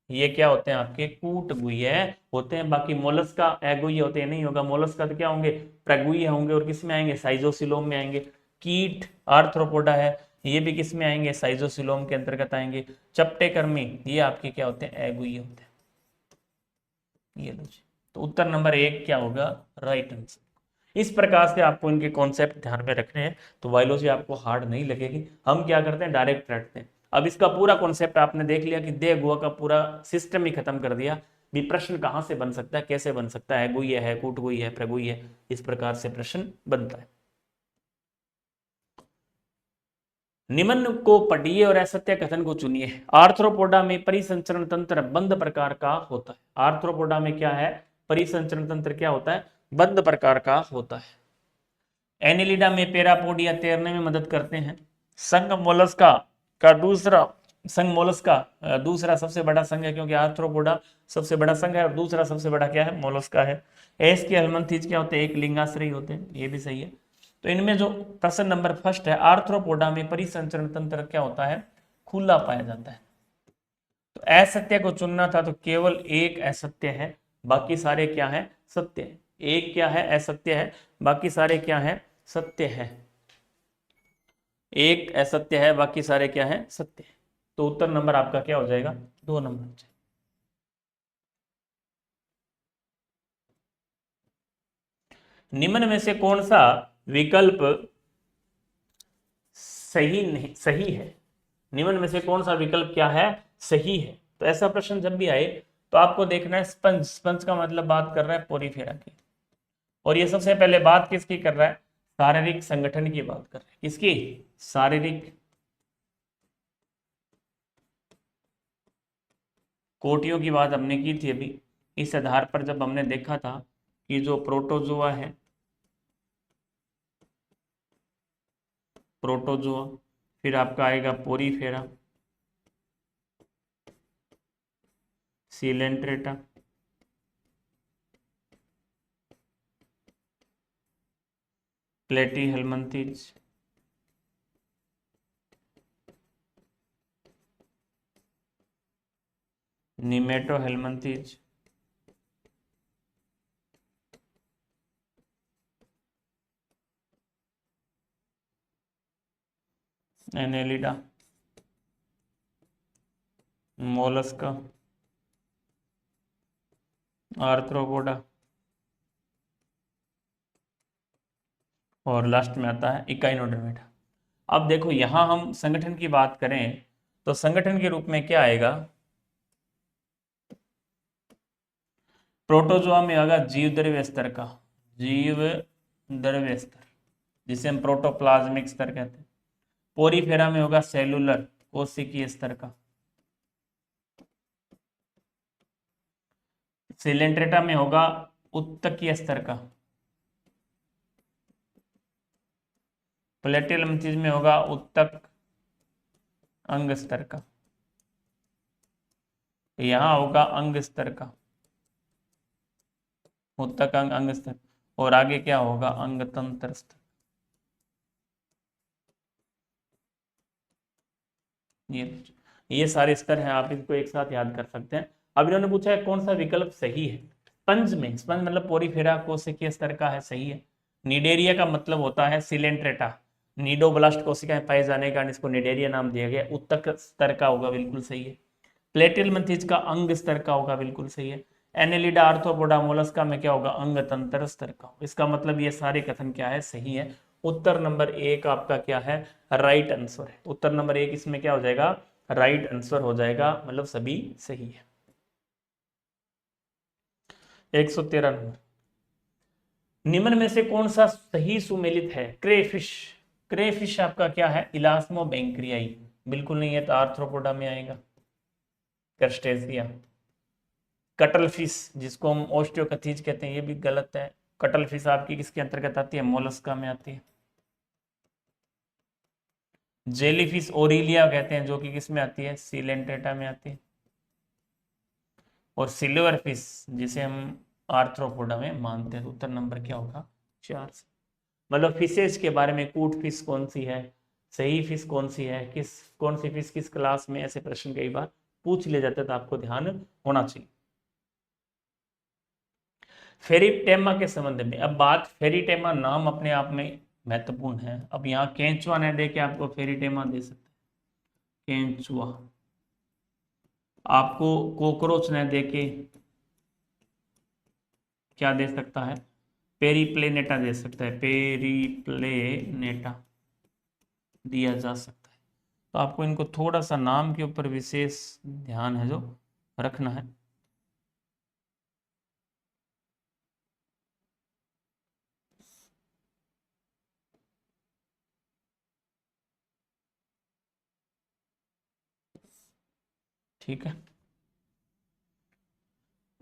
Speaker 1: ये क्या होते हैं आपके कूटगुह्य होते हैं। बाकी मोलस्का अगुह्य होते हैं नहीं होगा, मोलस्का तो क्या होंगे, प्रगुह्य होंगे, और किस में आएंगे, साइजोसिलोम में आएंगे। कीट आर्थ्रोपोडा है, ये भी किस में आएंगे, साइजोसिलोम के अंतर्गत आएंगे। चपटे कर्मी ये आपके क्या होते हैं, अगुह्य होते हैं। ये लो जी, तो उत्तर नंबर 1 क्या होगा, राइट आंसर। इस प्रकार से आपको इनके कॉन्सेप्ट ध्यान में रखने हैं, तो बायोलॉजी आपको हार्ड नहीं लगेगी। हम क्या करते हैं, डायरेक्ट रटते हैं। अब इसका पूरा कॉन्सेप्ट आपने देख लिया कि देह गुहा का पूरा सिस्टम ही खत्म कर दिया। भी प्रश्न कहां से बन सकता है, कैसे बन सकता है, गुह्य है, कूटगुह्य है, प्रगुह्य है, इस प्रकार से प्रश्न बनता है। निम्न को पढ़िए और असत्य कथन को चुनिए। आर्थ्रोपोडा में परिसंचरण तंत्र बंद प्रकार का होता है। आर्थ्रोपोडा में क्या है, परिसंचरण तंत्र क्या होता है, बंद प्रकार का होता है। एनिलिडा में पेरापोडिया तैरने में मदद करते हैं। संघ मोलस्का का दूसरा, संघ मोलस्का दूसरा सबसे बड़ा संघ है, क्योंकि आर्थ्रोपोडा सबसे बड़ा संघ है, और दूसरा सबसे बड़ा क्या है, मोलस्का है। एस के हेलमंथीज क्या होते हैं, एक लिंगाश्रयी होते हैं, ये भी सही है। तो इनमें जो प्रश्न नंबर फर्स्ट है, आर्थ्रोपोडा में परिसंचरण तंत्र क्या होता है, खुला पाया जाता है। तो असत्य को चुनना था, तो केवल एक असत्य है, बाकी सारे क्या है, सत्य है। एक क्या है, असत्य है, बाकी सारे क्या है, सत्य है। एक असत्य है, बाकी सारे क्या है, सत्य है। तो उत्तर नंबर आपका क्या हो जाएगा, 2 नंबर। निम्न में से कौन सा विकल्प सही नहीं, सही है, निम्न में से कौन सा विकल्प क्या है, सही है। तो ऐसा प्रश्न जब भी आए तो आपको देखना है, स्पंज, स्पंज का मतलब बात कर रहा है पोरीफेरा की, और ये सबसे पहले बात किसकी कर रहा है, शारीरिक संगठन की बात कर रहा है। किसकी, शारीरिक कोटियों की बात हमने की थी अभी। इस आधार पर जब हमने देखा था कि जो प्रोटोजोआ है, प्रोटोजोआ, फिर आपका आएगा porifera, coelenterata, platyhelminthes, nemathelminthes, annelida, mollusca, arthropoda, और लास्ट में आता है इकाइनोडर्मेटा। अब देखो यहां हम संगठन की बात करें तो संगठन के रूप में क्या आएगा, प्रोटोजोआ में होगा जीव द्रव्य स्तर का, जीव द्रव्य स्तर, जिसे हम प्रोटोप्लाज्मिक स्तर कहते हैं। पोरीफेरा में होगा सेलुलर, कोशिकीय स्तर का। सिलेंट्रेटा में होगा उत्तकीय स्तर का। प्लेटियलमथीज में होगा उत्तक अंग स्तर का। यहां होगा अंग स्तर का, उत्तक अंग, अंग स्तर, और आगे क्या होगा, अंग तंत्र स्तर। ये सारे स्तर हैं, आप इनको एक साथ याद कर सकते हैं। अब इन्होंने पूछा है कौन सा विकल्प सही है। स्पंज में, स्पंज मतलब पोरीफेरा कोशिकीय स्तर का है, सही है। निडेरिया का मतलब होता है सिलेंट्रेटा, नीडोब्लास्ट कोशिकाएं पाए जाने के कारण इसको निडेरिया नाम दिया गया। उत्तक स्तर का होगा, बिल्कुल सही है। प्लेटियलमंथीज का अंग स्तर का होगा, बिल्कुल सही है। एनेलिडा आर्थ्रोपोडा मोलस्का में क्या होगा, अंग तंत्र स्तर का। इसका मतलब ये सारे कथन क्या है, सही है। उत्तर नंबर एक आपका क्या है, राइट आंसर है। उत्तर नंबर एक इसमें क्या हो जाएगा, राइट आंसर हो जाएगा, मतलब सभी सही है। 113 नंबर, निम्न में से कौन सा सही सुमेलित है, क्रेफिश। क्रेफिश आपका क्या है, इलास्मो बैंक्रियाई, बिल्कुल नहीं है, तो आर्थ्रोपोडा में आएगा। क्रस्टेसिया। कटल फिश जिसको हम ओस्टियोकथीज कहते हैं, ये भी गलत है। कटल फिश आपकी किसके अंतर्गत आती है, मोलस्का में आती है। जेलीफिश ओरिलिया कहते हैं, जो कि किस में आती है, सीलेंटेटा में आती है। और सिल्वर फिश जिसे हम आर्थ्रोपोडा में मानते हैं। उत्तर नंबर क्या होगा, 4 से। मतलब फिशेज के बारे में, कूट फिश कौन सी है, सही फिश कौन सी है, कौन सी फिश किस क्लास में, ऐसे प्रश्न कई बार पूछ लिए जाते हैं, तो आपको ध्यान होना चाहिए। फेरिटेमा के संबंध में अब बात, फेरिटेमा नाम अपने आप में महत्वपूर्ण है। अब यहाँ केंचुआ ने दे के आपको फेरिटेमा दे सकते हैं, केंचुआ। आपको कोकरोच ने दे के क्या दे सकता है, पेरीप्लेनेटा दे सकता है, पेरीप्लेनेटा दिया जा सकता है। तो आपको इनको थोड़ा सा नाम के ऊपर विशेष ध्यान है जो रखना है। ठीक है,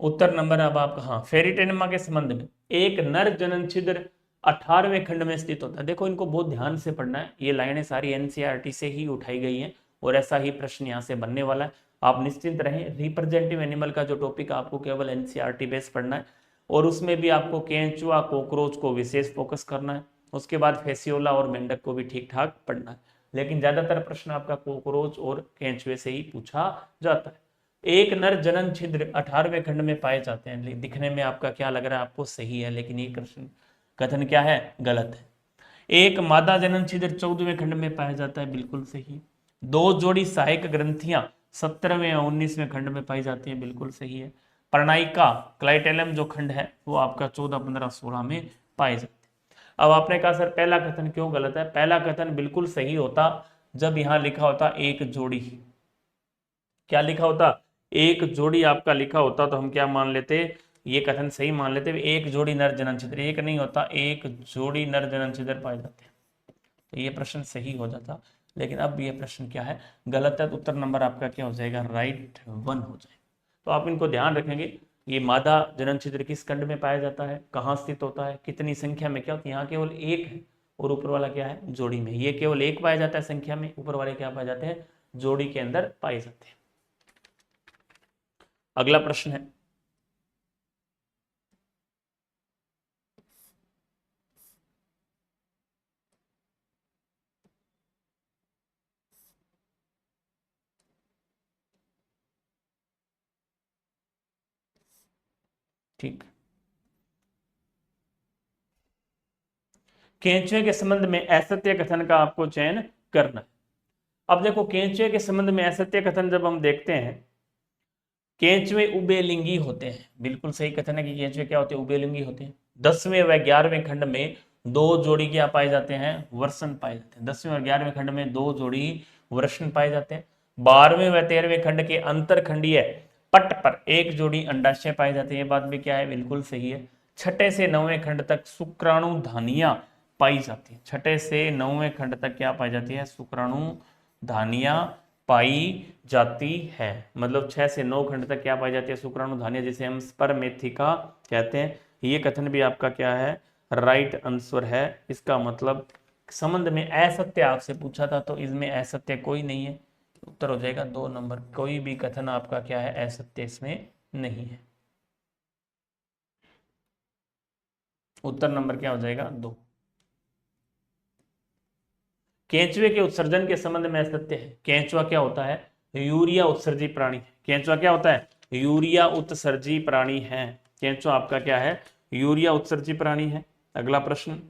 Speaker 1: उत्तर नंबर अब आपका, हाँ, फेरिटेनमा के संबंध में एक नर जनन छिद्र 18वें खंड में स्थित होता है। देखो इनको बहुत ध्यान से पढ़ना है, ये लाइनें सारी एनसीईआरटी से ही उठाई गई हैं और ऐसा ही प्रश्न यहाँ से बनने वाला है। आप निश्चिंत रहें, रिप्रेजेंटेटिव एनिमल का जो टॉपिक आपको केवल एनसीईआरटी बेस पढ़ना है, और उसमें भी आपको केंचुआ कॉकरोच को विशेष फोकस करना है। उसके बाद फेसियोला और मेंढक को भी ठीक ठाक पढ़ना है, लेकिन ज्यादातर प्रश्न आपका कॉकरोच और केंचुए से ही पूछा जाता है। एक नर जनन छिद्र 18वें खंड में पाए जाते हैं। दिखने में आपका क्या लग रहा है, आपको सही है, लेकिन ये प्रश्न कथन क्या है, गलत है। एक मादा जनन छिद्र 14वें खंड में पाया जाता है, बिल्कुल सही। दो जोड़ी सहायक ग्रंथियां 17वें और 19वें खंड में पाई जाती है, बिल्कुल सही है। पर्णाइका क्लाइटेलम जो खंड है वो आपका 14, 15, 16 में पाए जाते हैं। अब आपने कहा सर पहला कथन क्यों गलत है, पहला कथन बिल्कुल सही होता जब यहां लिखा होता एक जोड़ी। क्या लिखा होता, एक जोड़ी आपका लिखा होता, तो हम क्या मान लेते, ये कथन सही मान लेते, एक जोड़ी नर जनन छिद्र, एक नहीं होता, एक जोड़ी नर जनन छिद्र पाए जाते हैं, तो ये प्रश्न सही हो जाता। लेकिन अब ये प्रश्न क्या है, गलत है, तो उत्तर नंबर आपका क्या हो जाएगा, राइट 1 हो जाएगा। तो आप इनको ध्यान रखेंगे, ये मादा जनन छिद्र किस खंड में पाया जाता है, कहाँ स्थित होता है, कितनी संख्या में, क्या होती है, यहाँ केवल एक है और ऊपर वाला क्या है, जोड़ी में। ये केवल एक पाया जाता है संख्या में, ऊपर वाले क्या पाए जाते हैं, जोड़ी के अंदर पाए जाते हैं। अगला प्रश्न है, ठीक, केंचुए के संबंध में असत्य कथन का आपको चयन करना है। अब देखो केंचुए के संबंध में असत्य कथन जब हम देखते हैं, केंचुए उभयलिंगी होते हैं, बिल्कुल सही कथन है कि केंचुए क्या होते हैं, उभयलिंगी होते हैं। 10वें व 11वें खंड में दो जोड़ी क्या पाए जाते हैं, वर्षण पाए जाते हैं। 10वें और 11वें खंड में दो जोड़ी वर्षण पाए जाते हैं। 12वें व 13वें खंड के अंतर खंडीय पट पर एक जोड़ी अंडाशय पाए जाते हैं, ये बात भी क्या है, बिल्कुल सही है। छठे से 9वें खंड तक शुक्राणु धानियां पाई जाती है। छठे से 9वें खंड तक क्या पाई जाती है, शुक्राणु धानियां पाई जाती है। मतलब 6 से 9 खंड तक क्या पाई जाती है, शुक्राणु धानियां, जिसे हम स्पर्मेथिका कहते हैं। ये कथन भी आपका क्या है, राइट आंसर है। इसका मतलब संबंध में असत्य आपसे पूछा था, तो इसमें असत्य कोई नहीं है, उत्तर हो जाएगा 2 नंबर। कोई भी कथन आपका क्या है, असत्य इसमें नहीं है। उत्तर नंबर क्या हो जाएगा, 2। केंचुए के उत्सर्जन के संबंध में असत्य है। केंचुआ क्या होता है, यूरिया उत्सर्जी प्राणी। केंचुआ क्या होता है, यूरिया उत्सर्जी प्राणी है। केंचुआ आपका क्या है, यूरिया उत्सर्जी प्राणी है। अगला प्रश्न,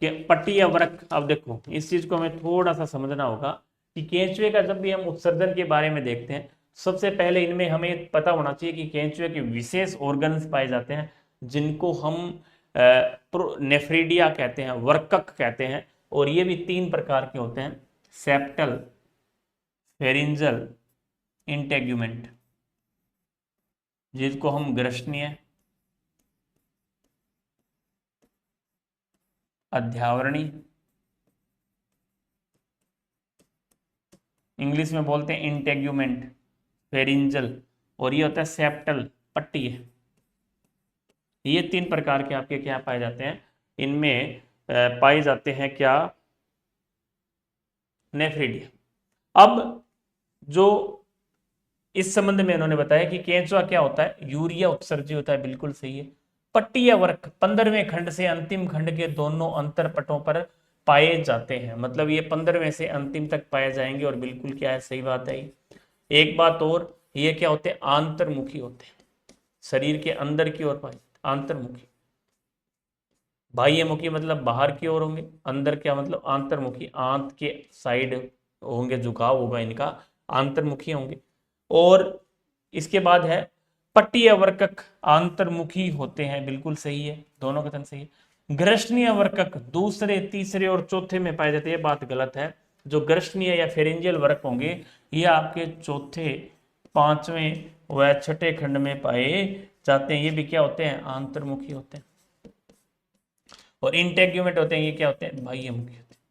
Speaker 1: कि पट्टी या वृक्क। अब देखो इस चीज को हमें थोड़ा सा समझना होगा कि केंचुए का जब भी हम उत्सर्जन के बारे में देखते हैं, सबसे पहले इनमें हमें पता होना चाहिए कि केंचुए के विशेष ऑर्गन्स पाए जाते हैं जिनको हम नेफ्रीडिया कहते हैं, वर्कक कहते हैं, और ये भी 3 प्रकार के होते हैं, सेप्टल, फेरिंजल, इंटेग्यूमेंट, जिसको हम ग्रसनीय, अध्यावरणी, इंग्लिश में बोलते हैं इंटेग्यूमेंट, फेरिंजल, और ये होता है सेप्टल, पट्टी है। ये 3 प्रकार के आपके क्या पाए जाते हैं, इनमें पाए जाते हैं क्या, नेफ्रीडिया। अब जो इस संबंध में इन्होंने बताया कि केंचुआ क्या होता है, यूरिया उत्सर्जी होता है, बिल्कुल सही है। पट्टी या वर्क 15वें खंड से अंतिम खंड के दोनों अंतर पटों पर पाए जाते हैं, मतलब ये 15वें से अंतिम तक पाए जाएंगे, और बिल्कुल क्या है, सही बात है। एक बात और, ये क्या होते हैं, आंतरमुखी होते हैं, शरीर के अंदर की ओर पाए, आंतरमुखी। बाह्यमुखी मतलब बाहर की ओर होंगे, अंदर क्या मतलब आंतरमुखी, आंत के साइड होंगे, झुकाव होगा इनका, आंतरमुखी होंगे। और इसके बाद है पट्टी अवर्कक, आंतरमुखी होते हैं, बिल्कुल सही है, दोनों कथन सही है। ग्रसनीय अवर्कक दूसरे, तीसरे और चौथे में पाए जाते हैं, ये बात गलत है। जो ग्रसनीय या फेरेंजियल वर्क होंगे ये आपके चौथे, पांचवें व छठे खंड में पाए जाते हैं, ये भी क्या होते हैं, आंतरमुखी होते हैं। और इंटेग्यूमेंट होते हैं, ये क्या होते हैं, बाह्यमुखी होते हैं,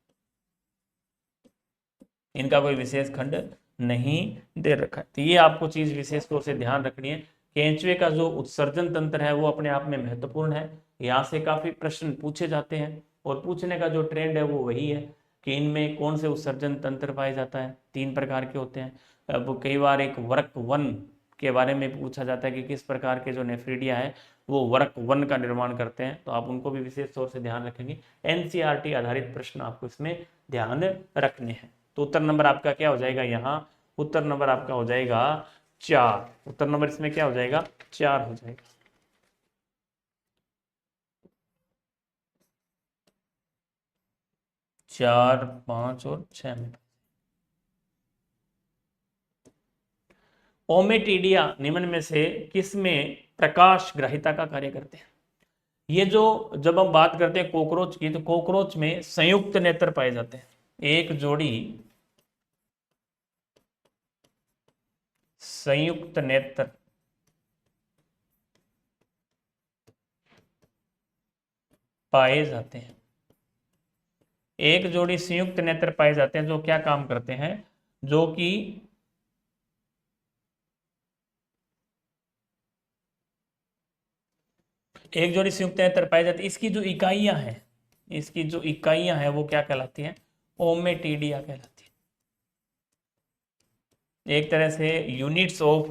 Speaker 1: इनका कोई विशेष खंड नहीं दे रखा है। तो ये आपको चीज विशेष तौर से ध्यान रखनी है। केंचुए का जो उत्सर्जन तंत्र है वो अपने आप में महत्वपूर्ण है, यहाँ से काफी प्रश्न पूछे जाते हैं, और पूछने का जो ट्रेंड है वो वही है कि इनमें कौन से उत्सर्जन तंत्र पाया जाता है, 3 प्रकार के होते हैं। अब कई बार एक वर्क 1 के बारे में पूछा जाता है कि किस प्रकार के जो नेफ्रीडिया है वो वर्क 1 का निर्माण करते हैं, तो आप उनको भी विशेष तौर से ध्यान रखेंगे। एनसीईआरटी आधारित प्रश्न आपको इसमें ध्यान रखने हैं। तो उत्तर नंबर आपका क्या हो जाएगा, यहाँ उत्तर नंबर आपका हो जाएगा 4। उत्तर नंबर इसमें क्या हो जाएगा, 4 हो जाएगा। चार, 5 और 6 में। ओमेटिडिया निम्न में से किस में प्रकाश ग्राहिता का कार्य करते हैं। ये जो, जब हम बात करते हैं कॉकरोच की, तो कॉकरोच में संयुक्त नेत्र पाए जाते हैं, एक जोड़ी संयुक्त नेत्र पाए जाते हैं, एक जोड़ी संयुक्त नेत्र पाए जाते हैं, जो क्या काम करते हैं, जो कि एक जोड़ी संयुक्त नेत्र पाई जाती है, इसकी जो इकाइयां हैं, इसकी जो इकाइयां हैं वो क्या कहलाती हैं, ओमेटिडिया कहलाती है। एक तरह से यूनिट्स ऑफ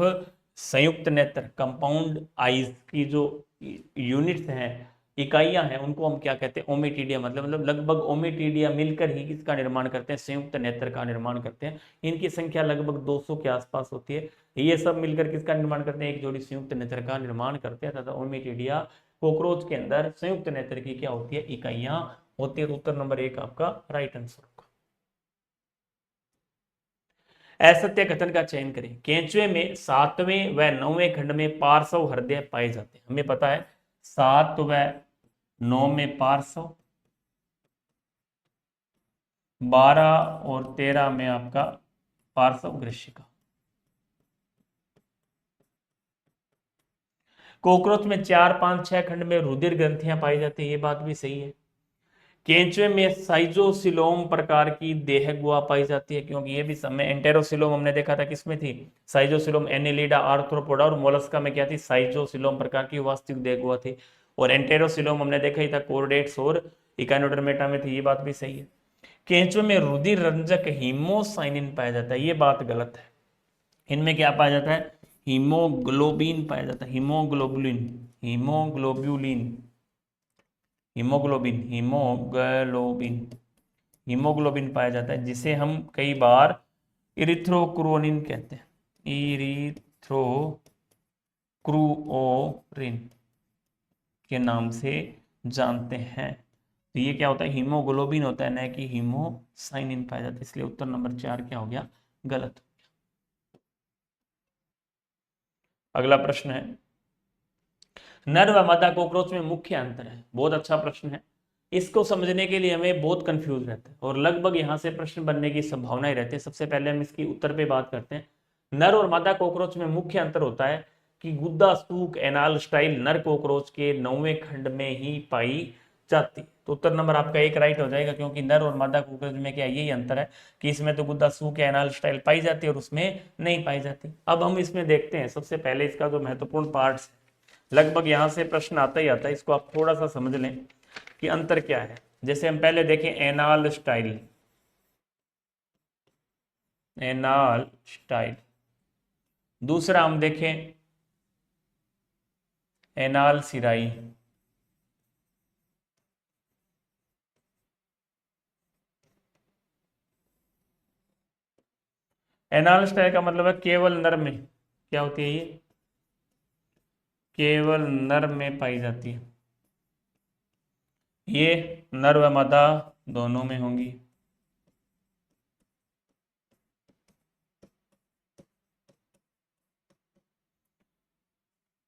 Speaker 1: संयुक्त नेत्र, कंपाउंड आईज की जो यूनिट्स हैं, इकाइयां हैं, उनको हम क्या कहते हैं, ओमेटिडिया, मतलब लगभग ओमेटिडिया मिलकर ही किसका निर्माण करते हैं, संयुक्त नेत्र का निर्माण करते हैं। इनकी संख्या लगभग 200 के आसपास होती है। ये सब मिलकर किसका निर्माण करते हैं, एक जोड़ी संयुक्त नेत्र का निर्माण करते हैं, तथा ओमेटिडिया कॉकरोच के अंदर संयुक्त नेत्र की क्या होती है, इकाइयां होती है। तो उत्तर नंबर 1 आपका राइट आंसर होगा। असत्य कथन का चयन करें। केंचुए में 7वें व 9वें खंड में पार्श्व हृदय पाए जाते हैं, हमें पता है 7 व 9 में पार्श्व, 12 और 13 में आपका पार्श्व ग्रशिका। कॉकरोच में 4, 5, 6 खंड में रुधिर ग्रंथियां पाई जाती है, ये बात भी सही है। केंचुए में साइजोसिलोम प्रकार की देह गुहा पाई जाती है, क्योंकि ये भी समय, एंटेरोसिलोम हमने देखा था किसमें थी, साइजोसिलोम, एनेलिडा, आर्थ्रोपोडा, और मोलस्का में क्या थी, साइजोसिलोम प्रकार की वास्तविक देह गुहा थी। और एंटेरोसिलोम हमने देखा ही था कोर्डेट्स और इकाइनोडर्मेटा में थी, ये बात भी सही है। केंचुए में रुधिर रंजक हीमोसाइनिन पाया जाता है, ये बात गलत है। इनमें क्या पाया जाता है, हीमोग्लोबिन पाया जाता है, हीमोग्लोबुलिन, हीमोग्लोब्यूलिन, हीमोग्लोबिन, हीमोग्लोबिन, हीमोग्लोबिन पाया जाता है, जिसे हम कई बार इरिथ्रोक्रोनिन कहते हैं, इरिथ्रोक्रुओरिन के नाम से जानते हैं। तो ये क्या होता है, हीमोग्लोबिन होता है, न कि हीमोसाइनिन पाया जाता है, इसलिए उत्तर नंबर 4 क्या हो गया, गलत। अगला प्रश्न है, नर व मादा कॉकरोच में मुख्य अंतर है। बहुत अच्छा प्रश्न है। इसको समझने के लिए हमें बहुत कंफ्यूज रहता है और लगभग यहाँ से प्रश्न बनने की संभावनाएं रहती है। सबसे पहले हम इसकी उत्तर पे बात करते हैं। नर और मादा कॉकरोच में मुख्य अंतर होता है कि गुद्दा सूक एनाल स्टाइल नर कॉकरोच के 9वें खंड में ही पाई जाती। तो उत्तर नंबर आपका एक राइट हो जाएगा, क्योंकि नर और मादा कॉकरोच में क्या यही अंतर है कि इसमें तो गुद्दा सूक एनाल स्टाइल पाई जाती है और उसमें नहीं पाई जाती। अब हम इसमें देखते हैं सबसे पहले इसका जो महत्वपूर्ण पार्ट, लगभग यहां से प्रश्न आता ही आता है, इसको आप थोड़ा सा समझ लें कि अंतर क्या है। जैसे हम पहले देखें एनाल स्टाइल, एनाल स्टाइल। दूसरा हम देखें एनाल सिराई। एनाल स्टाइल का मतलब है केवल नर में क्या होती है, ये केवल नर में पाई जाती है। ये नर व मादा दोनों में होंगी।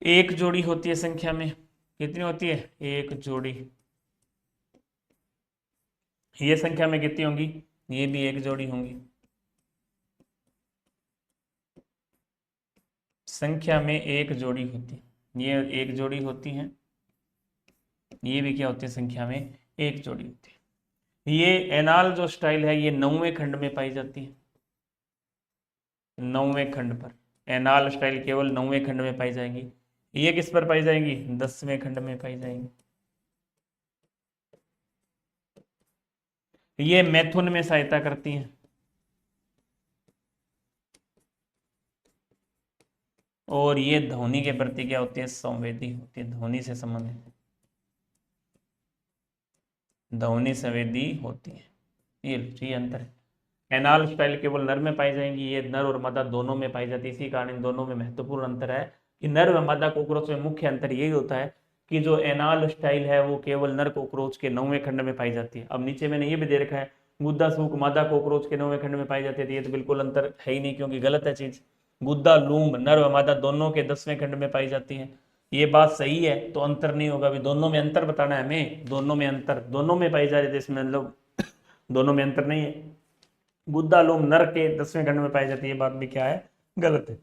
Speaker 1: एक जोड़ी होती है संख्या में, कितनी होती है, एक जोड़ी। ये संख्या में कितनी होंगी, ये भी एक जोड़ी होंगी। संख्या में एक जोड़ी होती है, ये एक जोड़ी होती है, ये भी क्या होती है, संख्या में एक जोड़ी होती है। ये एनाल जो स्टाइल है ये 9वें खंड में पाई जाती है, 9वें खंड पर। एनाल स्टाइल केवल 9वें खंड में पाई जाएंगी। ये किस पर पाई जाएंगी, 10वें खंड में पाई जाएंगी। ये मैथुन में सहायता करती हैं और ये ध्वनि के प्रति क्या होती है, संवेदी होती है, ध्वनि से संबंधित, ध्वनि संवेदी होती है। ये अंतर है। एनाल स्टाइल केवल नर में पाई जाएंगी, ये नर और मादा दोनों में पाई जाती है। इसी कारण इन दोनों में महत्वपूर्ण अंतर है कि नर व मादा कॉकरोच में मुख्य अंतर यही होता है कि जो एनाल स्टाइल है वो केवल नर कॉकरोच के 9वें खंड में पाई जाती है। अब नीचे मैंने ये भी दे रखा है गुद्दा सूक मादा कॉकरोच के 9वें खंड में पाई जाती है, तो ये तो बिल्कुल अंतर है ही नहीं, क्योंकि गलत है चीज। गुद्दा लूम नर व मादा दोनों के 10वें खंड में पाई जाती है, ये बात सही है, तो अंतर नहीं होगा। अभी दोनों में अंतर बताना है हमें, दोनों में अंतर, दोनों में पाई जा रही है, इसमें मतलब दोनों में अंतर नहीं है। गुद्दा लोम नर के 10वें खंड में पाई जाती है, ये बात भी क्या है, गलत है।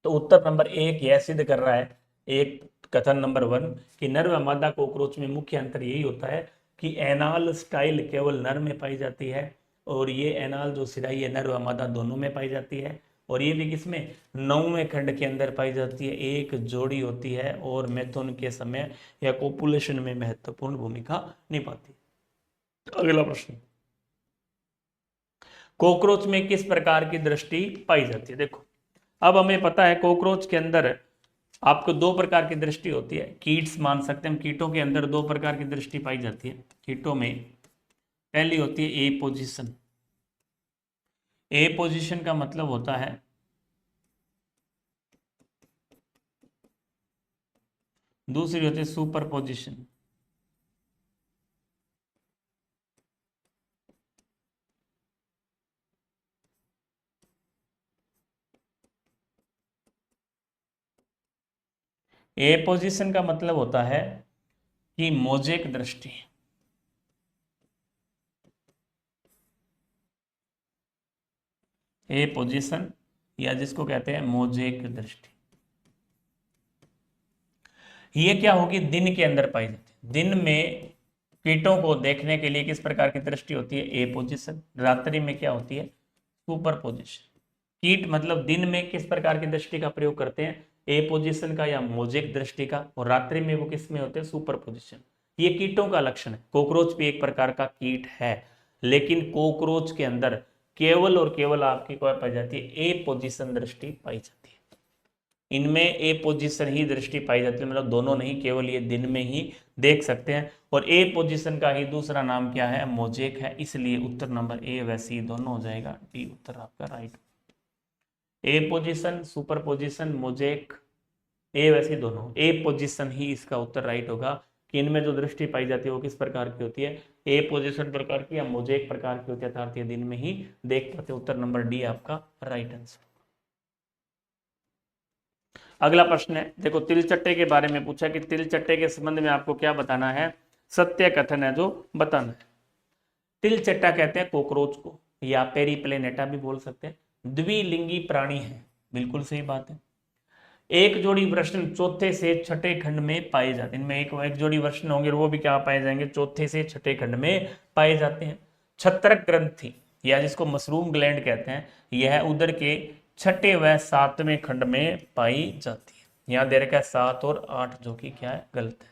Speaker 1: तो उत्तर नंबर एक यह सिद्ध कर रहा है, एक कथन नंबर 1 कि नर व मादा कॉकरोच में मुख्य अंतर यही होता है कि एनाल स्टाइल केवल नर में पाई जाती है और ये एनाल जो सिराई है नर व मादा दोनों में पाई जाती है। और ये भी किसमें, 9वें खंड के अंदर पाई जाती है, एक जोड़ी होती है और मैथुन के समय या कोपुलेशन में महत्वपूर्ण भूमिका निभाती है। अगला प्रश्न, कॉकरोच में किस प्रकार की दृष्टि पाई जाती है। देखो, अब हमें पता है कॉकरोच के अंदर आपको दो प्रकार की दृष्टि होती है। कीट्स मान सकते हैं हम, कीटों के अंदर दो प्रकार की दृष्टि पाई जाती है। कीटों में पहली होती है ए पोजीशन। ए पोजीशन का मतलब होता है दूसरी होती है सुपर पोजीशन। ए पोजीशन का मतलब होता है कि मोजेक दृष्टि। ए पोजीशन या जिसको कहते हैं मोजेक दृष्टि, ये क्या होगी, दिन के अंदर पाई जाती है। दिन में कीटों को देखने के लिए किस प्रकार की दृष्टि होती है, ए पोजीशन। रात्रि में क्या होती है, सुपर पोजीशन। कीट मतलब दिन में किस प्रकार की दृष्टि का प्रयोग करते हैं, ए पोजीशन का या मोजेक दृष्टि का, और रात्रि में वो किस में होते हैं, सुपर पोजीशन। ये कीटों का लक्षण है। कॉकरोच भी एक प्रकार का कीट है, लेकिन कॉकरोच के अंदर केवल और केवल आपकी क्या पाई जाती है, ए पोजीशन दृष्टि पाई जाती है। इनमें ए पोजीशन ही दृष्टि पाई जाती है, मतलब दोनों नहीं, केवल ये दिन में ही देख सकते हैं। और ए पोजीशन का ही दूसरा नाम क्या है, मोजेक है। इसलिए उत्तर नंबर ए व सी दोनों हो जाएगा, डी उत्तर आपका राइट। ए पोजीशन, सुपर पोजीशन, मोजेक, ए वैसे दोनों, ए पोजीशन ही इसका उत्तर राइट होगा कि इनमें जो दृष्टि पाई जाती है वो किस प्रकार की होती है, ए पोजीशन प्रकार की या मोजेक प्रकार की होती है, अर्थात ये दिन में ही देख पाते। उत्तर नंबर डी आपका राइट आंसर। अगला प्रश्न है, देखो तिलचट्टे के बारे में पूछा कि तिलचट्टे के संबंध में आपको क्या बताना है, सत्य कथन है जो बताना है। तिलचट्टा कहते हैं कॉकरोच को, या पेरीप्लेनेटा भी बोल सकते हैं। द्विलिंगी प्राणी है, बिल्कुल सही बात है। एक जोड़ी वृषण चौथे से छठे खंड में पाए जाते हैं, इनमें एक जोड़ी वृषण होंगे, वो भी क्या पाए जाएंगे, चौथे से छठे खंड में पाए जाते हैं। छत्रक ग्रंथि, या जिसको मशरूम ग्लैंड कहते हैं, यह उदर के छठे व सातवें खंड में पाई जाती है। यहां दे रखा है 7 और 8, जो कि क्या है, गलत है।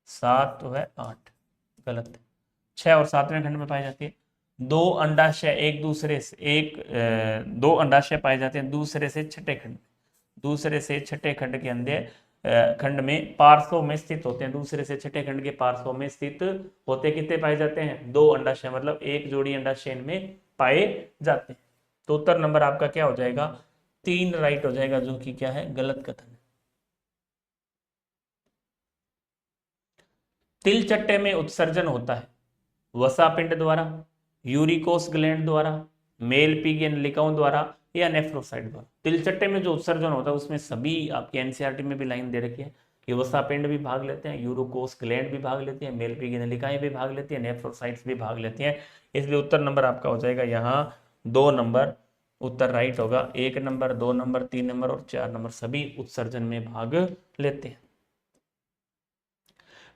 Speaker 1: 7 व 8 गलत है। 6 और 7वें खंड में पाई जाती है। दो अंडाशय एक दूसरे से दो अंडाशय पाए जाते हैं दूसरे से छठे खंड, दूसरे से छठे खंड के अंदर खंड में पार्श्व में स्थित होते हैं, दूसरे से छठे खंड के पार्श्व में स्थित होते कितने पाए जाते हैं, 2 अंडाशय, मतलब एक जोड़ी अंडाशय में पाए जाते हैं। तो उत्तर नंबर आपका क्या हो जाएगा, 3 राइट हो जाएगा, जो कि क्या है, गलत कथन है। तिलचट्टे में उत्सर्जन होता है वसा पिंड द्वारा, यूरिकोस ग्लैंड द्वारा, मेल पीग नलिकाओं द्वारा, या नेफ्रोसाइट द्वारा। तिलचट्टे में जो उत्सर्जन होता है उसमें सभी आपके एनसीईआरटी में भी लाइन दे रखी है कि वसा पिंड भी भाग लेते हैं, यूरोकोस ग्लैंड भी भाग लेती है, मेल पीग नलिकाएं भी भाग लेती है, नेफ्रोसाइट्स भी भाग लेती हैं। इसलिए उत्तर नंबर आपका हो जाएगा यहाँ 2 नंबर उत्तर राइट होगा। 1 नंबर, 2 नंबर, 3 नंबर और 4 नंबर सभी उत्सर्जन में भाग लेते हैं।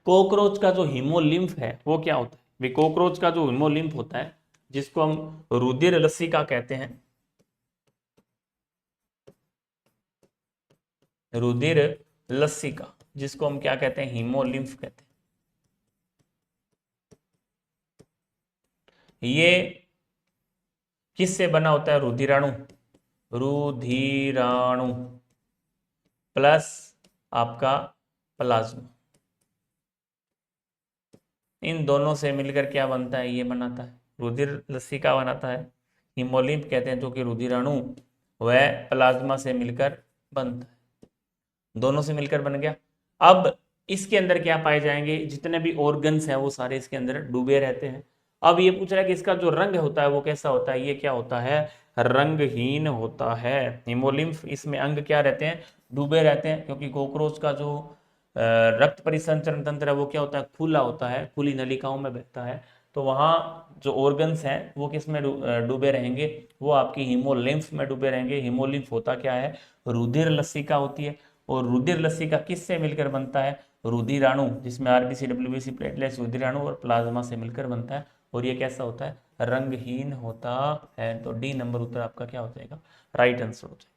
Speaker 1: कॉकरोच का जो हीमोलिम्फ है वो क्या होता है, वे कॉकरोच का जो हीमोलिम्फ होता है, जिसको हम रुधिर लसिका कहते हैं, रुधिर लसिका, जिसको हम क्या कहते हैं, हीमोलिम्फ कहते हैं। ये किससे बना होता है, रुधिराणु, रुधिराणु प्लस आपका प्लाज्मा, इन दोनों से मिलकर क्या बनता है, ये बनाता है रुधिर लसिका बनाता है। हीमोलिम्फ कहते हैं जो कि रुधिराणु व प्लाज्मा से मिलकर बनता है, दोनों से मिलकर बन गया। अब इसके अंदर क्या पाए जाएंगे, जितने भी ऑर्गन्स हैं वो सारे इसके अंदर डूबे रहते हैं। अब ये पूछ रहा है कि इसका जो रंग होता है वो कैसा होता है, ये क्या होता है, रंगहीन होता है। हीमोलिम्फ इसमें अंग क्या रहते हैं, डूबे रहते हैं, क्योंकि कॉकरोच का जो रक्त परिसंचरण तंत्र है वो क्या होता है, खुला होता है, खुली नलिकाओं में बहता है। तो वहाँ जो ऑर्गन्स हैं वो किस में डूबे रहेंगे, वो आपकी हीमोलिम्फ में डूबे रहेंगे। हीमोलिम्फ होता क्या है, रुधिर लसिका होती है, और रुधिर लसिका किससे मिलकर बनता है, रुधिराणु, जिसमें आरबीसी डब्ल्यूबीसी प्लेटलेट्स, रुधिराणु और प्लाज्मा से मिलकर बनता है। और ये कैसा होता है, रंगहीन होता है। तो डी नंबर उत्तर आपका क्या हो जाएगा, राइट आंसर हो जाएगा।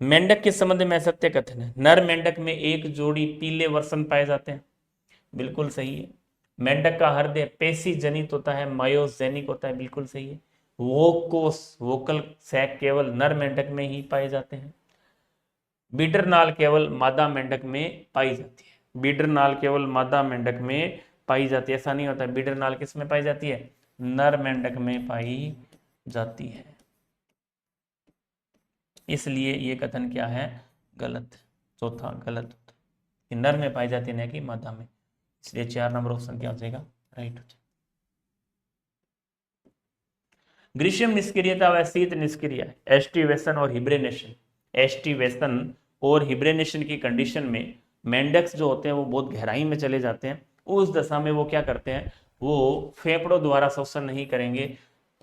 Speaker 1: मेंढक के संबंध में असत्य कथन है, नर मेंढक में एक जोड़ी पीले वर्षण पाए जाते हैं, बिल्कुल सही है। मेंढक का हृदय पेशी जनित होता है, मायोजेनिक होता है, बिल्कुल सही है। वोकोस वोकल सैक केवल नर मेंढक में ही पाए जाते हैं। बीडर नाल केवल मादा मेंढक में पाई जाती है, बीडर नाल केवल मादा मेंढक में पाई जाती है, ऐसा नहीं होता। बीडर नाल किस में पाई जाती है, नर मेंढक में पाई जाती है। इसलिए ये कथन क्या है, गलत, चौथा गलत होता है कि नर में पाई जाती है न कि मादा में। इसलिए 4 नंबर ऑप्शन क्या हो जाएगा, राइट हो जाएगा। ग्रीष्म निष्क्रियता व शीत निष्क्रिया, एस्टिवेशन और हिब्रेनेशन, एस्टिवेशन और हिब्रेनेशन की कंडीशन में मेंढक्स जो होते हैं वो बहुत गहराई में चले जाते हैं। उस दशा में वो क्या करते हैं, वो फेफड़ों द्वारा श्वसन नहीं करेंगे,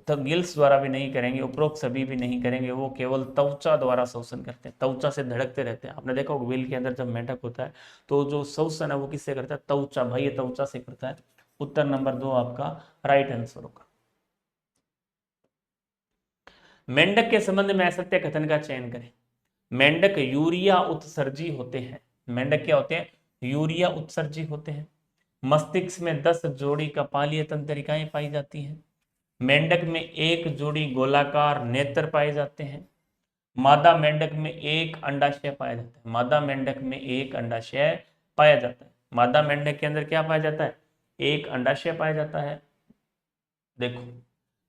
Speaker 1: तो गिल्स द्वारा भी नहीं करेंगे, उपरोक्त सभी भी नहीं करेंगे, वो केवल त्वचा द्वारा श्वसन करते हैं, त्वचा से धड़कते रहते हैं। आपने देखा व्हील के अंदर जब मेंढक होता है तो जो श्वसन है वो किससे करता है, त्वचा, भाई ये त्वचा से करता है। उत्तर नंबर 2 आपका राइट आंसर होगा। मेंढक के संबंध में असत्य कथन का चयन करें। मेंढक यूरिया उत्सर्जी होते हैं, मेंढक क्या होते हैं, यूरिया उत्सर्जी होते हैं। मस्तिष्क में 10 जोड़ी कपालीय तंत्रिकाएं पाई जाती हैं। मेंढक में एक जोड़ी गोलाकार नेत्र पाए जाते हैं। मादा मेंढक में एक अंडाशय पाया जाता है, मादा मेंढक में एक अंडाशय पाया जाता है। मादा मेंढक के अंदर क्या पाया जाता है, एक अंडाशय पाया जाता है। देखो,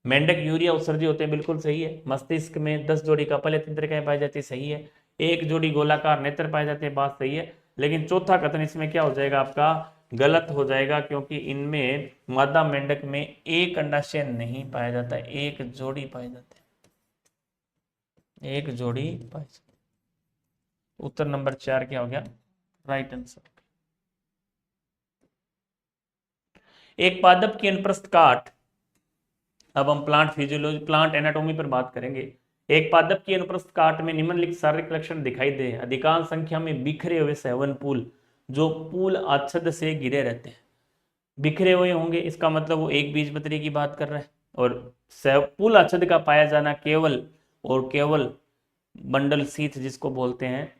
Speaker 1: मेंढक यूरिया उत्सर्जी होते हैं, बिल्कुल सही है। मस्तिष्क में 10 जोड़ी कपालीय तंत्रिकाएं पाई जाती है, सही है। एक जोड़ी गोलाकार नेत्र पाए जाते हैं, बात सही है। लेकिन चौथा कथन इसमें क्या हो जाएगा आपका, गलत हो जाएगा, क्योंकि इनमें मादा मेंढक में एक अंडाशय नहीं पाया जाता, एक जोड़ी पाए जाते हैं। एक जोड़ी पाई जाती। उत्तर नंबर 4 क्या हो गया? Right answer. एक पादप की अनुप्रस्थ काट, अब हम प्लांट फिजियोलॉजी, प्लांट एनाटॉमी पर बात करेंगे। एक पादप की अनुप्रस्थ काट में निम्नलिखित शारीरिक लक्षण दिखाई दे, अधिकांश संख्या में बिखरे हुए सेवन पुल जो पुल आच्छद से घिरे रहते हैं। बिखरे हुए होंगे, इसका मतलब वो एक बीजपत्री की बात कर रहा है। और पुल आच्छद का पाया जाना केवल और केवल बंडल शीथ जिसको बोलते हैं,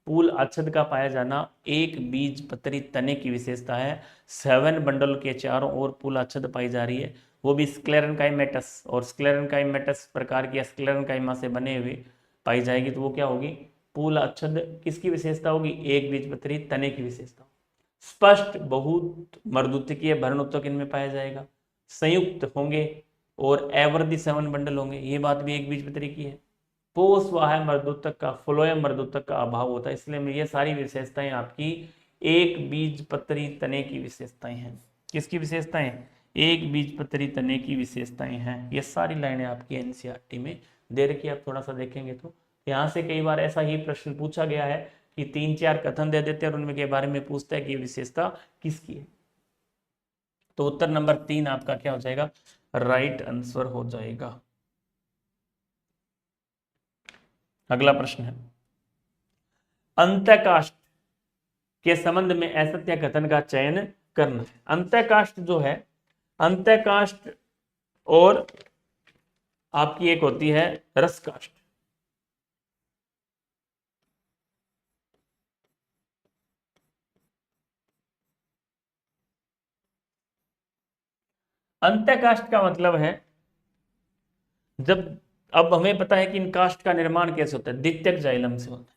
Speaker 1: पूल आच्छद का पाया जाना एक बीजपत्री तने की विशेषता है। 7 बंडल के चारों ओर पूल आच्छद पाई जा रही है, वो भी स्क्लेरेंकाइमेटस, और स्क्लेरेंकाइमेटस प्रकार की स्क्लेरेंकाइमा से बने हुए पाई जाएगी, तो वो क्या होगी? पूल आच्छद किसकी विशेषता होगी? एक बीजपत्री तने की विशेषता। स्पष्ट बहुत मर्दुत्कीय भरण उत्तक इनमें पाया जाएगा, संयुक्त होंगे और एवर्दी 7 बंडल होंगे, ये बात भी एक बीजपत्री की है। पोषवाह मर्दोत्तक का, फ्लोएम मर्दोत्तक का अभाव होता है, इसलिए ये सारी विशेषताएं आपकी एक बीजपत्री तने की विशेषताएं हैं। किसकी विशेषताएं? एक बीजपत्री तने की विशेषताएं हैं। ये सारी लाइनें आपकी एनसीईआरटी में दे रखी है। आप थोड़ा सा देखेंगे तो यहाँ से कई बार ऐसा ही प्रश्न पूछा गया है कि 3-4 कथन दे देते हैं और उनमें के बारे में पूछता है कि ये विशेषता किसकी है। तो उत्तर नंबर 3 आपका क्या हो जाएगा? राइट आंसर हो जाएगा। अगला प्रश्न है, अंतःकाष्ठ के संबंध में असत्य कथन का चयन करना है। अंतःकाष्ठ जो है, अंतःकाष्ठ और आपकी एक होती है रसकाष्ठ। अंतःकाष्ठ का मतलब है जब, अब हमें पता है कि इन काष्ठ का निर्माण कैसे होता है, द्वितीयक जाइलम से होता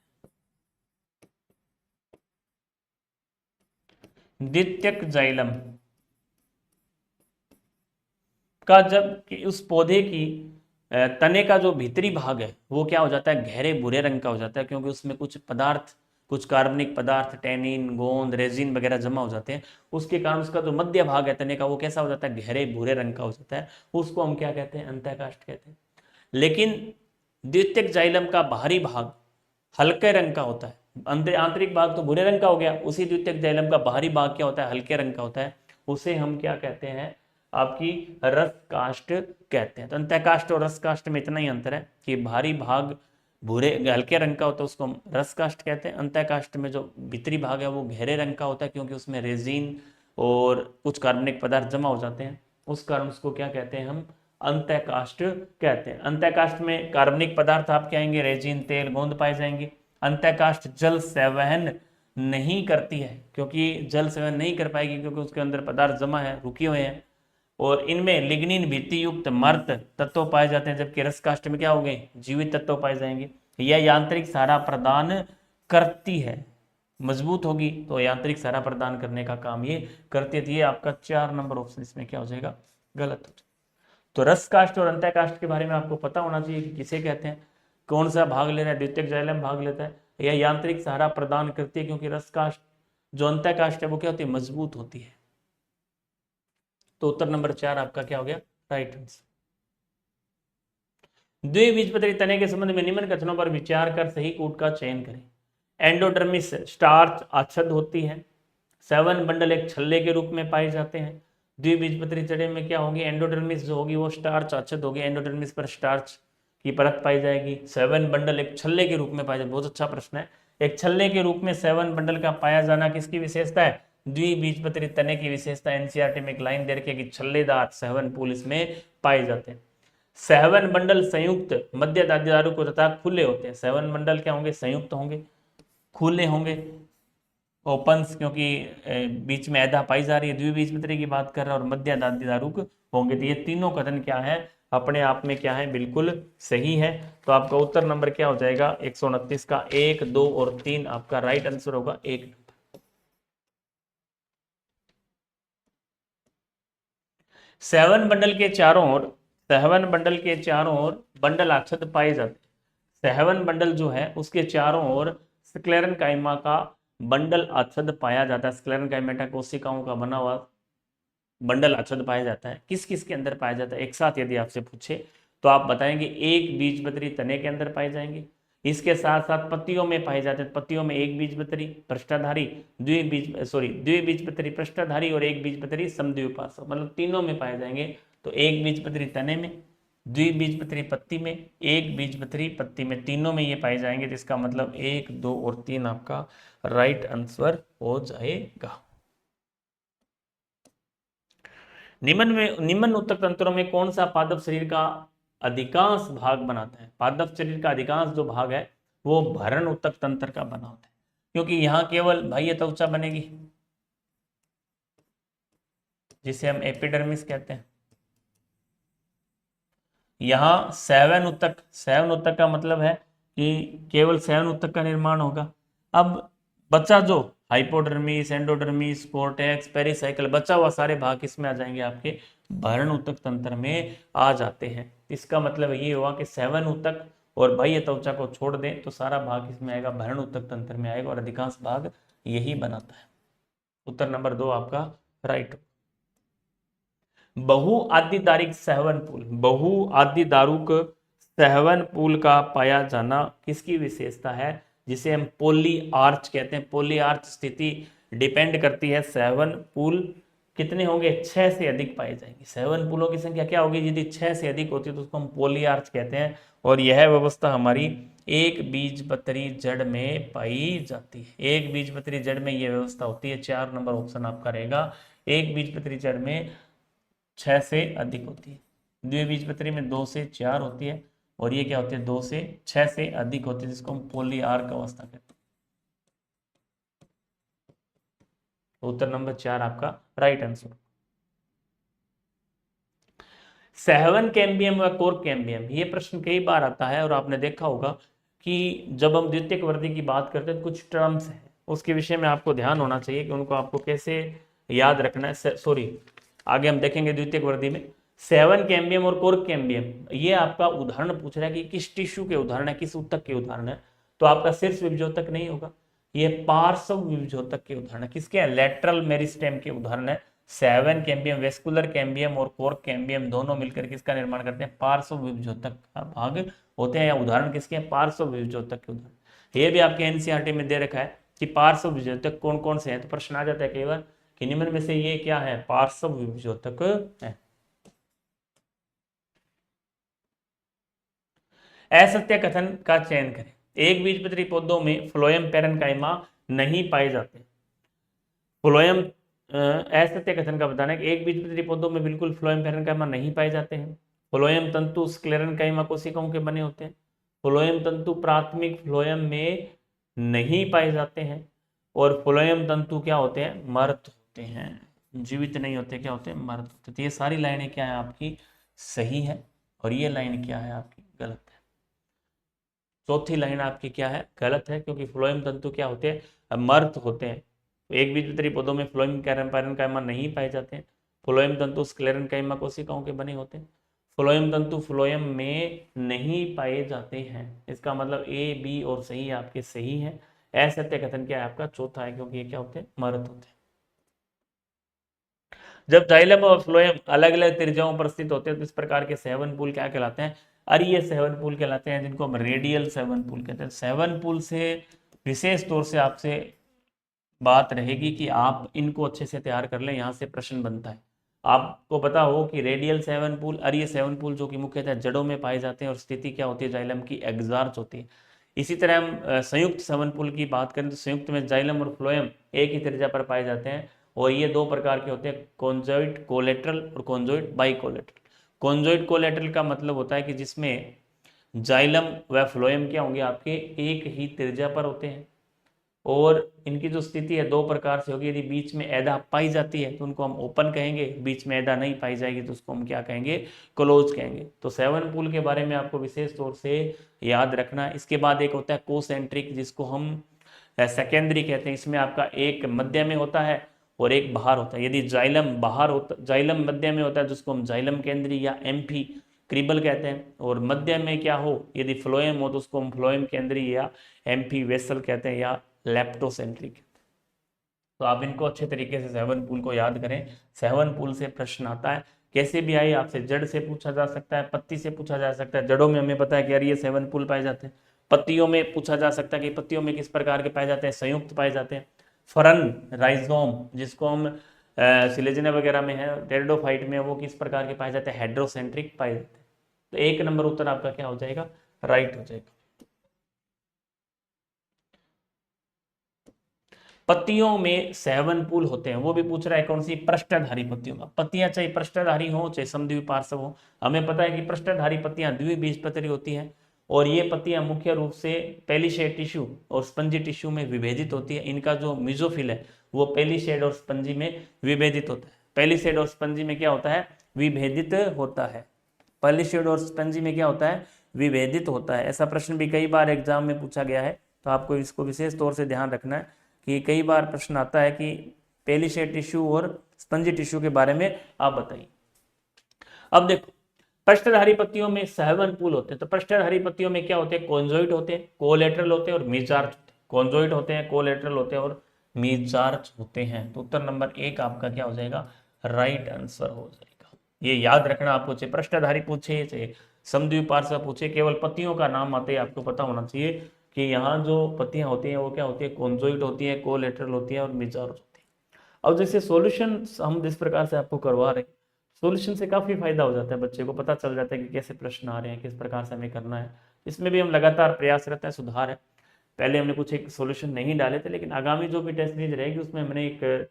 Speaker 1: है। द्वितीयक जाइलम का जब कि उस पौधे की तने का जो भीतरी भाग है वो क्या हो जाता है? गहरे भूरे रंग का हो जाता है, क्योंकि उसमें कुछ पदार्थ, कुछ कार्बनिक पदार्थ, टैनिन, गोंद, रेजिन वगैरह जमा हो जाते हैं। उसके कारण उसका जो मध्य भाग है तने का वो कैसा हो जाता है? गहरे भूरे रंग का हो जाता है। उसको हम क्या कहते हैं? अंतःकाष्ठ कहते हैं। लेकिन द्वितीयक जाइलम का बाहरी भाग हल्के रंग का होता है। आंतरिक भाग तो भूरे रंग का हो गया, उसी द्वितीयक जाइलम का बाहरी भाग क्या होता है? हल्के रंग का होता है। उसे हम क्या कहते हैं? आपकी रस काष्ठ कहते हैं। तो अंतःकाष्ठ और रस काष्ठ में इतना ही अंतर है कि भारी भाग भूरे हल्के रंग का होता है, उसको हम रस काष्ठ कहते हैं। अंतःकाष्ठ में जो भीतरी भाग है वो गहरे रंग का होता है, क्योंकि उसमें रेजिन और कुछ कार्बनिक पदार्थ जमा हो जाते हैं, उस कारण उसको क्या कहते हैं? हम अंतःकाष्ठ कहते हैं। अंतःकाष्ठ में कार्बनिक पदार्थ आपके आएंगे, रेजिन, तेल, गोंद पाए जाएंगे। अंतःकाष्ठ जल संवहन नहीं करती है, क्योंकि जल संवहन नहीं कर पाएगी क्योंकि उसके अंदर पदार्थ जमा है, रुके हुए हैं। और इनमें लिग्निन भित्ति युक्त मर्त तत्व पाए जाते हैं, जबकि रस काष्ठ में क्या हो गए? जीवित तत्व पाए जाएंगे। यह यांत्रिक सहारा प्रदान करती है, मजबूत होगी तो यांत्रिक सहारा प्रदान करने का काम ये करती है। ये आपका 4 नंबर ऑप्शन इसमें क्या हो जाएगा? गलत हो जाएगा। तो रस काष्ठ और अंतःकाष्ठ के बारे में आपको पता होना चाहिए कि किसे कहते हैं, कौन सा भाग ले रहा है। द्वितीयक जाइलम भाग लेता है, यह यांत्रिक सहारा प्रदान करती है, क्योंकि रस काष्ठ जो अंतःकाष्ठ है वो क्या होती है? मजबूत होती है। तो उत्तर नंबर 4 आपका क्या हो गया? Right answer. द्विबीजपत्री तने के संबंध में निम्न कथनों पर विचार कर सही कूट का चयन करें। एंडोडर्मिस स्टार्च आच्छद होती है, 7 बंडल एक छल्ले के रूप में पाए जाते हैं। द्विबीजपत्री तने में क्या होगी? एंडोडर्मिस जो होगी वो स्टार्च आच्छद होगी, एंडोडर्मिस पर स्टार्च की परत पाई जाएगी। 7 बंडल एक छल्ले के रूप में पाए जाते। बहुत अच्छा प्रश्न है। एक छल्ले के रूप में 7 बंडल का पाया जाना किसकी विशेषता है? द्विबीजपत्री तने की विशेषता। एनसीईआरटी में एक लाइन दे रखी है कि छल्लेदार 7 पुल इसमें पाए जाते हैं। 7 बंडल संयुक्त मध्य दांतेदारों को तथा खुले होते हैं। 7 बंडल क्या होंगे? संयुक्त होंगे, खुले होंगे, ओपन्स, क्योंकि बीच में ऐदा पाई जा रही है, द्विबीजपत्री की बात कर रहा है, और मध्य दांतेदारुक होंगे। तो ये तीनों कथन क्या है? अपने आप में क्या है? बिल्कुल सही है। तो आपका उत्तर नंबर क्या हो जाएगा? 129 का 1, 2 और 3 आपका राइट आंसर होगा। 1 7 बंडल के चारों ओर, 7 बंडल के चारों ओर बंडल आच्छद पाए जाते हैं। 7 बंडल जो है उसके चारों ओर स्क्लेरन काइमा का बंडल आच्छद पाया जाता है। स्क्लेरन काइमेटा कोशिकाओं का बना हुआ बंडल आच्छद पाया जाता है। किस किस के अंदर पाया जाता है? एक साथ यदि आपसे पूछे तो आप बताएंगे एक बीजपत्री तने के अंदर पाए जाएंगे। इसके साथ साथ पत्तियों में पाए जाते हैं, पत्तियों में एक बीजपत्री पृष्ठधारी, द्विबीजपत्री पृष्ठधारी और एक बीजपत्री समद्विपार्श्व, मतलब तीनों में पाए जाएंगे। तो एक बीजपत्री तने में, द्विबीजपत्री पत्ती में, एक बीजपत्री पत्ती में, तीनों में ये पाए जाएंगे। तो इसका मतलब 1, 2 और 3 आपका राइट आंसर हो जाएगा। निम्न उत्तक तंत्रों में कौन सा पादप शरीर का अधिकांश भाग बनाता है? पादप शरीर का अधिकांश जो भाग है वो भरण उत्तक तंत्र का बना होता है, क्योंकि यहां केवल बाह्य त्वचा बनेगी जिसे हम एपिडर्मिस कहते हैं। यहां सेवन उत्तक का मतलब है कि केवल सेवन उत्तक का निर्माण होगा। अब बचा जो हाइपोडर्मिस, एंडोडर्मिस, कोर्टेक्स, पेरिसाइकिल, बचा हुआ सारे भाग किसमें आ जाएंगे? आपके भरण उत्तक तंत्र में आ जाते हैं। इसका मतलब ये हुआ कि सेवन उत्तक और बाह्य त्वचा को छोड़ दें तो सारा भाग किसमें आएगा? भरण उत्तक तंत्र में आएगा, और अधिकांश भाग यही बनाता है। उत्तर नंबर 2 आपका राइट। बहुआद्यदारिक सहवन पुल, बहुआद्यदारुक सहवन पुल का पाया जाना किसकी विशेषता है? जिसे हम पोली आर्च कहते हैं। पोली आर्च स्थिति डिपेंड करती है सहवन पुल कितने होंगे? 6 से अधिक पाए जाएंगे। सहवन पुलों की संख्या क्या होगी? यदि 6 से अधिक होती है तो उसको हम पोली आर्च कहते हैं। और यह व्यवस्था हमारी एक बीजपत्री जड़ में पाई जाती है। एक बीजपत्री जड़ में यह व्यवस्था होती है। 4 नंबर ऑप्शन आपका रहेगा। एक बीजपत्री जड़ में 6 से अधिक होती है। द्विबीजपत्री में 2 से 4 होती है, और ये क्या होती है? 2 से 6 से अधिक होती है, जिसको हम पोलीआर्क अवस्था कहते हैं। उत्तर नंबर 4 आपका राइट आंसर। सहवन कैम्बियम व कोर्क कैम्बियम, ये प्रश्न कई बार आता है, और आपने देखा होगा कि जब हम द्वितीयक वर्दी की बात करते हैं तो कुछ टर्म्स हैं, उसके विषय में आपको ध्यान होना चाहिए कि उनको आपको कैसे याद रखना है। सॉरी, आगे हम देखेंगे द्वितीयक वर्दी में। सेवन कैम्बियम और कोर्क कैम्बियम, ये आपका उदाहरण पूछ रहा है कि किस टिश्यू के उदाहरण है, किस उत्तक के उदाहरण है। तो आपका शीर्ष विभजोतक नहीं होगा, ये पार्श्व विभजोतक के उदाहरण है। किसके हैं? लेटरल मेरिस्टेम के उदाहरण है। सेवन कैम्बियम, वेस्कुलर कैम्बियम और कोर्क कैम्बियम दोनों मिलकर किसका निर्माण करते हैं? पार्श्व विभजोतक का भाग होते हैं। या उदाहरण किसके हैं? पार्श्व विभजोतक के उदाहरण। ये भी आपके एनसीईआरटी में दे रखा है कि पार्श्व विभजोतक कौन कौन से हैं। तो प्रश्न आ जाता है कई बार कि निम्न में से ये क्या है? पार्श्व विभजोतक है। असत्य कथन का चयन करें। एक बीजपत्री पौधों में फ्लोएम पैरेन्काइमा नहीं पाए जाते। फ्लोएम असत्य कथन का बताना है कि एक बीजपत्री पौधों में बिल्कुल फ्लोएम पैरेन्काइमा नहीं पाए जाते हैं। फ्लोएम तंतु स्क्लेरेन्काइमा कोशिकाओं के बने होते हैं। फ्लोएम तंतु प्राथमिक फ्लोएम में नहीं पाए जाते हैं। और फ्लोएम तंतु क्या होते हैं? मृत होते हैं, जीवित नहीं होते। क्या होते हैं? मृत होते। तो ये सारी लाइनें क्या है आपकी? सही है, और ये लाइन क्या है आपकी? गलत है। चौथी लाइन आपकी क्या है? गलत है, क्योंकि फ्लोएम तंतु क्या होते हैं? मर्त होते हैं। एक बीजपत्री पौधों में फ्लोएम पैरेन्काइमा नहीं पाए जाते हैं। फ्लोएम तंतु स्क्लेरेन्काइमा कोशिकाओं के बने होते हैं। फ्लोएम तंतु फ्लोएम में नहीं पाए जाते हैं। इसका मतलब ए, बी और सही आपके सही है। असत्य कथन क्या है आपका? चौथा है, क्योंकि ये क्या होते हैं? मर्त होते हैं। जब जाइलम और फ्लोएम अलग अलग त्रिज्याओं पर स्थित होते हैं तो इस प्रकार के सेवन पुल क्या कहलाते हैं? अरीय सेवन पुल कहलाते हैं, जिनको हम रेडियल सेवन पुल कहते हैं। सेवन पुल से विशेष तौर से आपसे बात रहेगी कि आप इनको अच्छे से तैयार कर लें, यहाँ से प्रश्न बनता है। आपको पता हो कि रेडियल सेवन पुल, अरीय सेवन पुल जो कि मुख्यतः जड़ों में पाए जाते हैं, और स्थिति क्या होती है? जाइलम की एक्सार्च होती है। इसी तरह हम संयुक्त सेवन पुल की बात करें तो संयुक्त में जाइलम और फ्लोएम एक ही त्रिज्या पर पाए जाते हैं, और ये दो प्रकार के होते हैं, कॉन्जॉइट कोलेट्रल और कॉन्जॉइट बाइकोलेट्रल। कॉन्जॉइट कोलेट्रल का मतलब होता है कि जिसमें जाइलम व फ्लोएम क्या होंगे? आपके एक ही त्रिज्या पर होते हैं, और इनकी जो स्थिति है दो प्रकार से होगी। यदि बीच में ऐदा पाई जाती है तो उनको हम ओपन कहेंगे, बीच में ऐदा नहीं पाई जाएगी तो उसको हम क्या कहेंगे? क्लोज कहेंगे। तो सेवन पुल के बारे में आपको विशेष तौर से याद रखना। इसके बाद एक होता है कोसेंट्रिक, जिसको हम सेकेंडरी कहते हैं। इसमें आपका एक मध्य में होता है और एक बाहर होता है। यदि जाइलम बाहर होता, जाइलम मध्य में होता है, जिसको हम जाइलम केंद्री या एम्फी क्रिबल कहते हैं। और मध्य में क्या हो, यदि फ्लोएम हो तो उसको हम फ्लोएम केंद्री या एम्फी वेसल कहते हैं, या लेप्टोसेंट्रिक। तो आप इनको अच्छे तरीके से सेवन पूल को याद करें। सेवन पूल से प्रश्न आता है कैसे भी आए, आपसे जड़ से पूछा जा सकता है, पत्ती से पूछा जा सकता है। जड़ों में हमें पता है कि यार ये 7 पुल पाए जाते हैं। पत्तियों में पूछा जा सकता है कि पत्तियों में किस प्रकार के पाए जाते हैं, संयुक्त पाए जाते हैं। फरन, राइजोम जिसको हम सिलेजने वगैरह में है, टेरिडोफाइट में, वो किस प्रकार के पाए जाते हैं, हेड्रोसेंट्रिक पाए जाते हैं। तो 1 नंबर उत्तर आपका क्या हो जाएगा, राइट हो जाएगा। पत्तियों में 7 पुल होते हैं, वो भी पूछ रहा है कौन सी, पृष्ठधारी पत्तियों में। पत्तियां चाहे पृष्ठधारी हो चाहे समद्विपार्श्व हो, हमें पता है कि पृष्ठधारी पत्तियां द्विबीजपत्री होती हैं, और ये पत्तियां मुख्य रूप से पेलिशेड टिश्यू और स्पंजी टिश्यू में विभेदित होती है। इनका जो मिजोफिल है वो पेलिशेड और स्पंजी में विभेदित होता है। पेलिशेड और स्पंजी में क्या होता है, विभेदित होता है। पेलिशेड और स्पंजी में क्या होता है, विभेदित होता है। ऐसा प्रश्न भी कई बार एग्जाम में पूछा गया है, तो आपको इसको विशेष तौर से ध्यान रखना है कि कई बार प्रश्न आता है कि पेलिशेड टिश्यू और स्पंजी टिश्यू के बारे में आप बताइए। अब देखो, पृष्ठधारी पत्तियों में 7 पुल होते हैं। तो पृष्ठधारी पत्तियों में क्या होते हैं, कॉन्जोइट होते हैं, कोलेटरल होते हैं और मीजार्च होते हैं। कॉन्जोइट होते हैं, कोलेटरल होते हैं और मीजार्च होते हैं। तो उत्तर नंबर 1 आपका क्या हो जाएगा, राइट आंसर हो जाएगा। ये याद रखना आपको, चाहे पृष्ठधारी पूछे चाहे समद्विपार्श्व पूछे, केवल पत्तियों का नाम आते ही आपको पता होना चाहिए कि यहाँ जो पत्तियां होती हैं वो क्या होती है, कॉन्जोइट होती है, कोलेटरल होती है और मीजार्च होती है। अब जैसे सॉल्यूशन हम जिस प्रकार से आपको करवा रहे हैं, सॉल्यूशन से काफ़ी फायदा हो जाता है, बच्चे को पता चल जाता है कि कैसे प्रश्न आ रहे हैं, किस प्रकार से हमें करना है। इसमें भी हम लगातार प्रयासरत हैं, सुधार है। पहले हमने कुछ एक सॉल्यूशन नहीं डाले थे, लेकिन आगामी जो भी टेस्ट सीरीज रहेगी उसमें हमने एक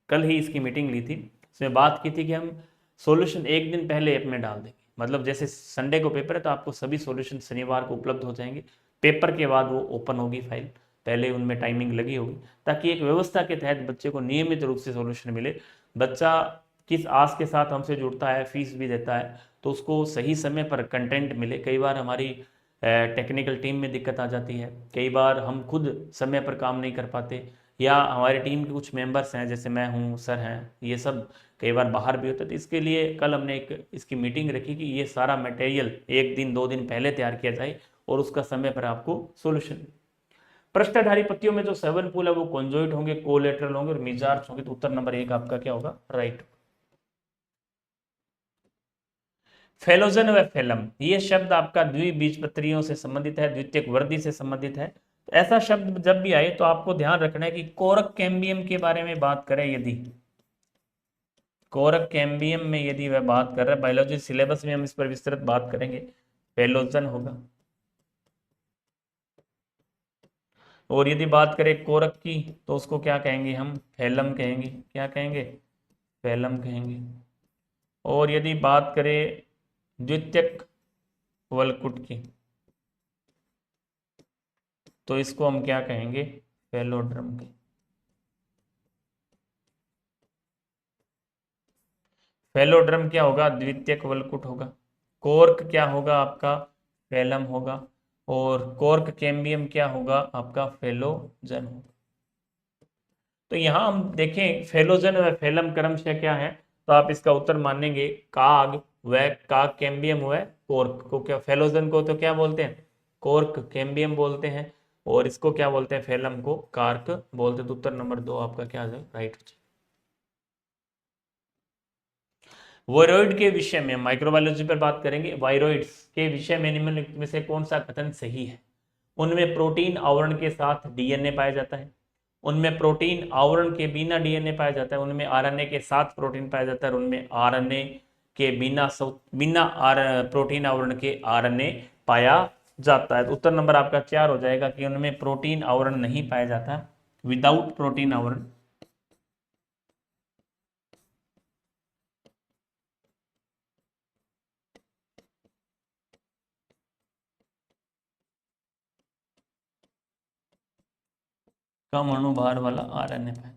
Speaker 1: कल ही इसकी मीटिंग ली थी, उसमें बात की थी कि हम सॉल्यूशन एक दिन पहले ऐप में डाल देंगे। मतलब जैसे संडे को पेपर है तो आपको सभी सॉल्यूशन शनिवार को उपलब्ध हो जाएंगे। पेपर के बाद वो ओपन होगी फाइल, पहले उनमें टाइमिंग लगी होगी, ताकि एक व्यवस्था के तहत बच्चे को नियमित रूप से सॉल्यूशन मिले। बच्चा किस आस के साथ हमसे जुड़ता है, फीस भी देता है, तो उसको सही समय पर कंटेंट मिले। कई बार हमारी टेक्निकल टीम में दिक्कत आ जाती है, कई बार हम खुद समय पर काम नहीं कर पाते, या हमारी टीम के कुछ मेंबर्स हैं, जैसे मैं हूँ, सर हैं, ये सब कई बार बाहर भी होते हैं। तो इसके लिए कल हमने एक इसकी मीटिंग रखी कि ये सारा मटेरियल 1 दिन 2 दिन पहले तैयार किया जाए और उसका समय पर आपको सोल्यूशन। पृष्ठधारी पत्तियों में जो 7 पुल है वो कॉन्जोइट होंगे, कोलेटरल होंगे और मीजार्च होंगे। तो उत्तर नंबर 1 आपका क्या होगा, राइट। फेलोजन व फेलम, ये शब्द आपका द्विबीजपत्रियों से संबंधित है, द्वितीयक वर्दी से संबंधित है। तो ऐसा शब्द जब भी आए तो आपको ध्यान रखना है कि कोरक कैम्बियम के बारे में बात करें, यदि कोरक कैम्बियम में यदि वह बात कर रहा है, बायोलॉजी सिलेबस में हम इस पर विस्तृत बात करेंगे, फेलोजन होगा। और यदि बात करें कोरक की तो उसको क्या कहेंगे, हम फैलम कहेंगे। क्या कहेंगे, फैलम कहेंगे। और यदि बात करें द्वितीयक वलकुट की तो इसको हम क्या कहेंगे, फेलोड्रम की। फेलोड्रम क्या होगा, द्वितीयक वलकुट होगा। कोर्क क्या होगा आपका, फेलम होगा। और कोर्क कैम्बियम क्या होगा आपका, फेलोजन होगा। तो यहां हम देखें फेलोजन व फेलम क्रमशः क्या है, तो आप इसका उत्तर मानेंगे काग, व काग कैम्बियम व कोर्क को। क्या फेलोजन को तो क्या बोलते हैं, कोर्क कैम्बियम बोलते हैं, और इसको क्या बोलते हैं, फेलम को कार्क बोलते हैं। तो उत्तर नंबर 2 आपका क्या है, राइट हो जाएगा। वायरॉइड के विषय में माइक्रोबायोलॉजी पर बात करेंगे। वायरॉइड्स के विषय में निम्नलिखित में से कौन सा कथन सही है। उनमें प्रोटीन आवरण के साथ डीएनए पाया जाता है, उनमें प्रोटीन आवरण के बिना डीएनए पाया जाता है, उनमें आरएनए के साथ प्रोटीन पाया जाता है, और उनमें आरएनए के बिना प्रोटीन आवरण के आरएनए पाया जाता है। तो उत्तर नंबर आपका 4 हो जाएगा कि उनमें प्रोटीन आवरण नहीं पाया जाता, विदाउट प्रोटीन आवरण। कम अणुभार वाला आरएनए पाया,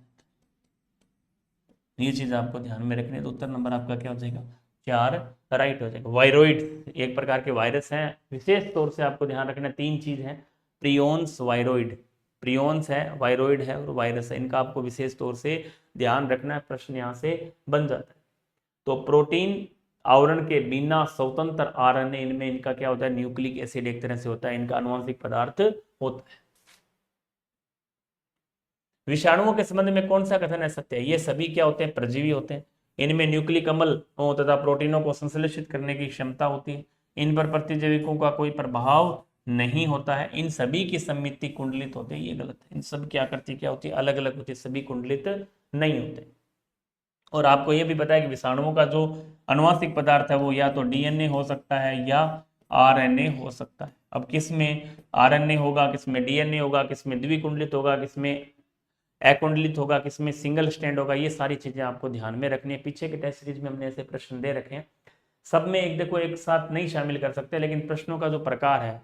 Speaker 1: ये चीज आपको ध्यान में रखनी है। तो उत्तर नंबर आपका क्या हो जाएगा, 4 राइट हो जाएगा। वायरोइड एक प्रकार के वायरस हैं, विशेष तौर से आपको ध्यान रखना 3 चीज हैं, प्रियोन्स, वायरोइड, प्रियोन्स है, वायरोइड है और वायरस है। इनका आपको विशेष तौर से ध्यान रखना है, प्रश्न यहाँ से बन जाता है। तो प्रोटीन आवरण के बिना स्वतंत्र आरएनए, इनमें इनका क्या होता है, न्यूक्लिक एसिड एक तरह से होता है, इनका आनुवंशिक पदार्थ होता है। विषाणुओं के संबंध में कौन सा कथन है सत्य है, ये सभी क्या होते हैं, परजीवी होते हैं। इनमें न्यूक्लिक अम्ल तथा प्रोटीनों को संश्लेषित करने की क्षमता होती है। इन पर प्रतिजैविकों का कोई प्रभाव नहीं होता है। इन सभी की समिति कुंडलित होते हैं, ये गलत है। इन सब क्या करती क्या होती है, अलग अलग होती है, सभी कुंडलित नहीं होते। और आपको यह भी पता है कि विषाणुओं का जो अनुवांशिक पदार्थ है वो या तो डीएनए हो सकता है या आरएनए हो सकता है। अब किस में आरएनए होगा, किस में डीएनए होगा, किस में द्विकुंडलित होगा, किस में अकुंडलित होगा, किस में सिंगल स्टैंड होगा, ये सारी चीजें आपको ध्यान में रखनी है। पीछे के टेस्ट सीरीज में हमने ऐसे प्रश्न दे रखे हैं। सब में एक देखो एक साथ नहीं शामिल कर सकते, लेकिन प्रश्नों का जो प्रकार है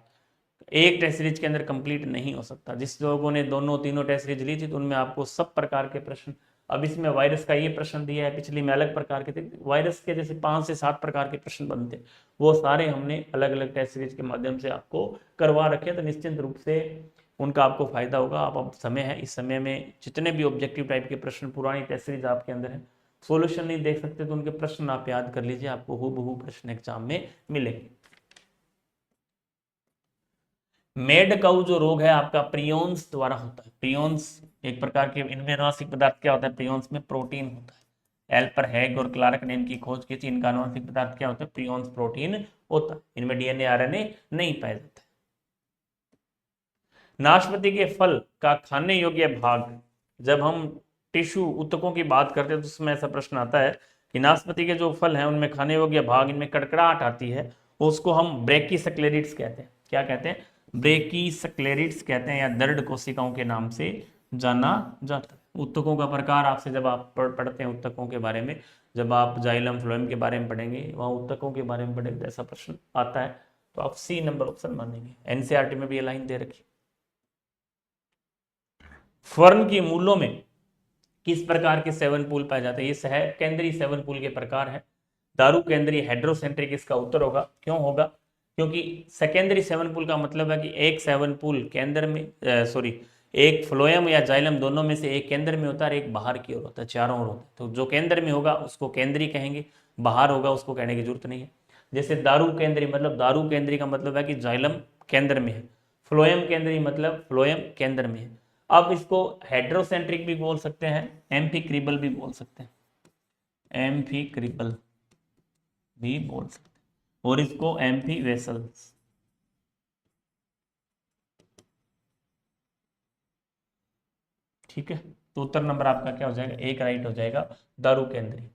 Speaker 1: एक टेस्ट सीरीज के अंदर कंप्लीट नहीं हो सकता। जिस लोगों ने दोनों तीनों टेस्ट सीरीज ली थी तो उनमें आपको सब प्रकार के प्रश्न, अब इसमें वायरस का ये प्रश्न दिया है, पिछली में अलग प्रकार के थे, वायरस के जैसे 5 से 7 प्रकार के प्रश्न बनते, वो सारे हमने अलग अलग टेस्ट सीरीज के माध्यम से आपको करवा रखे। तो निश्चित रूप से उनका आपको फायदा होगा। आप अब समय है, इस समय में जितने भी ऑब्जेक्टिव टाइप के प्रश्न पुरानी टेस्ट सीरीज आपके अंदर है, सॉल्यूशन नहीं देख सकते तो उनके प्रश्न आप याद कर लीजिए, आपको हूबहू प्रश्न एग्जाम में मिलेंगे। मेड काउ जो रोग है आपका प्रियोन्स द्वारा होता है। प्रियोन्स एक प्रकार के इनमें अनुवांशिक पदार्थ क्या होता है, प्रियोन्स में प्रोटीन होता है। एल्पर हैग और क्लार्क ने इनकी खोज की थी। इनका अनुवांशिक पदार्थ क्या होता है, प्रियोन्स प्रोटीन होता है। इनमें डीएनए आरएनए नहीं पाया जाता। नाशपाती के फल का खाने योग्य भाग, जब हम टिश्यू उत्तकों की बात करते हैं तो उसमें ऐसा प्रश्न आता है कि नाशपाती के जो फल हैं उनमें खाने योग्य भाग, इनमें कड़कड़ाहट आती है, उसको हम ब्रेकिसक्लेरिड्स कहते हैं। क्या कहते हैं, ब्रेकिसक्लेरिड्स कहते हैं, या दर्द कोशिकाओं के नाम से जाना जाता है। उत्तकों का प्रकार आपसे जब आप पढ़ते हैं उत्तकों के बारे में, जब आप जाइलम फ्लोएम के बारे में पढ़ेंगे, वहाँ उत्तकों के बारे में पढ़ेंगे, ऐसा प्रश्न आता है तो आप सी नंबर ऑप्शन मानेंगे। एनसीईआरटी में भी ये लाइन दे रखी। फर्न की मूलों में किस प्रकार के सेवन पूल पाए जाते हैं, ये सह केंद्रीय सेवन पूल के प्रकार है। दारू केंद्रीय हाइड्रोसेंट्रिक इसका उत्तर होगा। क्यों होगा, क्योंकि सेकेंडरी सेवन पूल का मतलब है कि एक सेवन पूल केंद्र में एक फ्लोएम या जाइलम दोनों में से एक केंद्र में होता है और एक बाहर की ओर होता है, चारों ओर होता है। तो जो केंद्र में होगा उसको केंद्रीय कहेंगे, बाहर होगा उसको कहने की जरूरत नहीं है। जैसे दारू केंद्रीय मतलब दारू केंद्रीय का मतलब है कि जाइलम केंद्र में है, फ्लोएम केंद्रीय मतलब फ्लोएम केंद्र में है। अब इसको हेड्रोसेंट्रिक भी बोल सकते हैं, एम्फिक्रिबल भी बोल सकते हैं, एम्फिक्रिबल भी बोल सकते हैं, और इसको एम्फी वेसल्स। ठीक है, तो उत्तर नंबर आपका क्या हो जाएगा, एक राइट हो जाएगा, दारू केंद्रीय।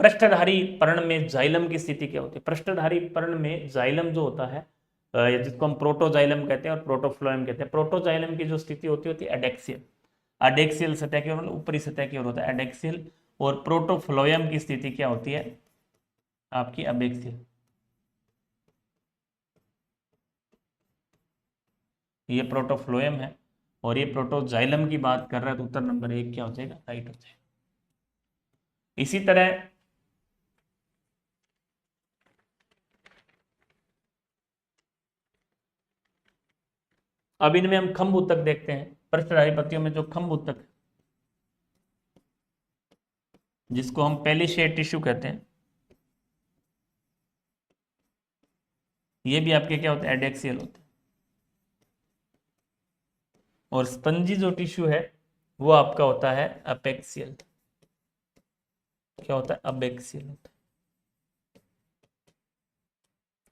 Speaker 1: पृष्ठधारी पर्ण में जाइलम की स्थिति क्या होती है, पृष्ठधारी पर्ण में जाइलम जो होता है जिसको हम प्रोटोजाइलम कहते हैं और प्रोटोफ्लोएम कहते हैं। प्रोटोजाइलम की जो स्थिति होती है एडेक्सियल, एडेक्सियल सतह की ओर मतलब ऊपरी सतह की ओर होता है एडेक्सियल, और प्रोटोफ्लोएम की स्थिति क्या होती है आपकी अबेक्सियल। ये प्रोटोफ्लोएम है और ये प्रोटोजाइलम की बात कर रहा है, तो उत्तर नंबर 1 क्या हो जाएगा, राइट हो जाएगा। इसी तरह अब इनमें हम खंभ उत्तक देखते हैं। पृष्ठधारी पत्तियों में जो खंभ उत्तक जिसको हम पेलिशेड टिश्यू कहते हैं, ये भी आपके क्या होते हैं, एडेक्सियल होते हैं। और स्पंजी जो टिश्यू है वो आपका होता है अपेक्सियल। क्या होता है, अबेक्सियल होता है।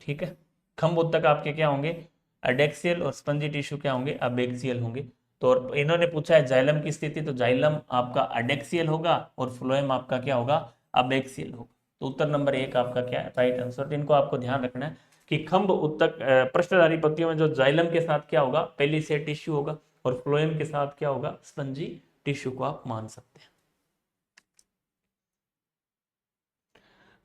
Speaker 1: ठीक है, खंभ उत्तक आपके क्या होंगे, एडेक्सियल, और स्पंजी टिश्यू क्या होंगे, अबेक्सियल होंगे। तो इन्होंने पूछा है जाइलम की स्थिति, तो जाइलम आपका एडेक्सियल होगा और फ्लोएम आपका क्या होगा, अबेक्सियल होगा। तो उत्तर नंबर 1 आपका क्या है, राइट आंसर। तो इनको आपको ध्यान रखना है कि खंभ उत्तक पृष्ठधारी पत्तियों में जो जाइलम के साथ क्या होगा, पेलिसेड टिश्यू होगा, और फ्लोएम के साथ क्या होगा, स्पंजी टिश्यू को आप मान सकते हैं।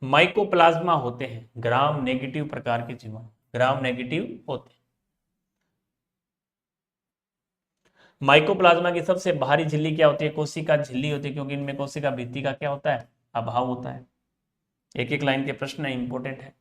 Speaker 1: माइकोप्लाज्मा होते हैं ग्राम नेगेटिव प्रकार के जीवाणु, ग्राम नेगेटिव होते हैं। माइकोप्लाज्मा की सबसे बाहरी झिल्ली क्या होती है, कोशिका झिल्ली होती है, क्योंकि इनमें कोशिका भित्ति का क्या होता है, अभाव होता है। एक एक लाइन के प्रश्न है, इंपॉर्टेंट है।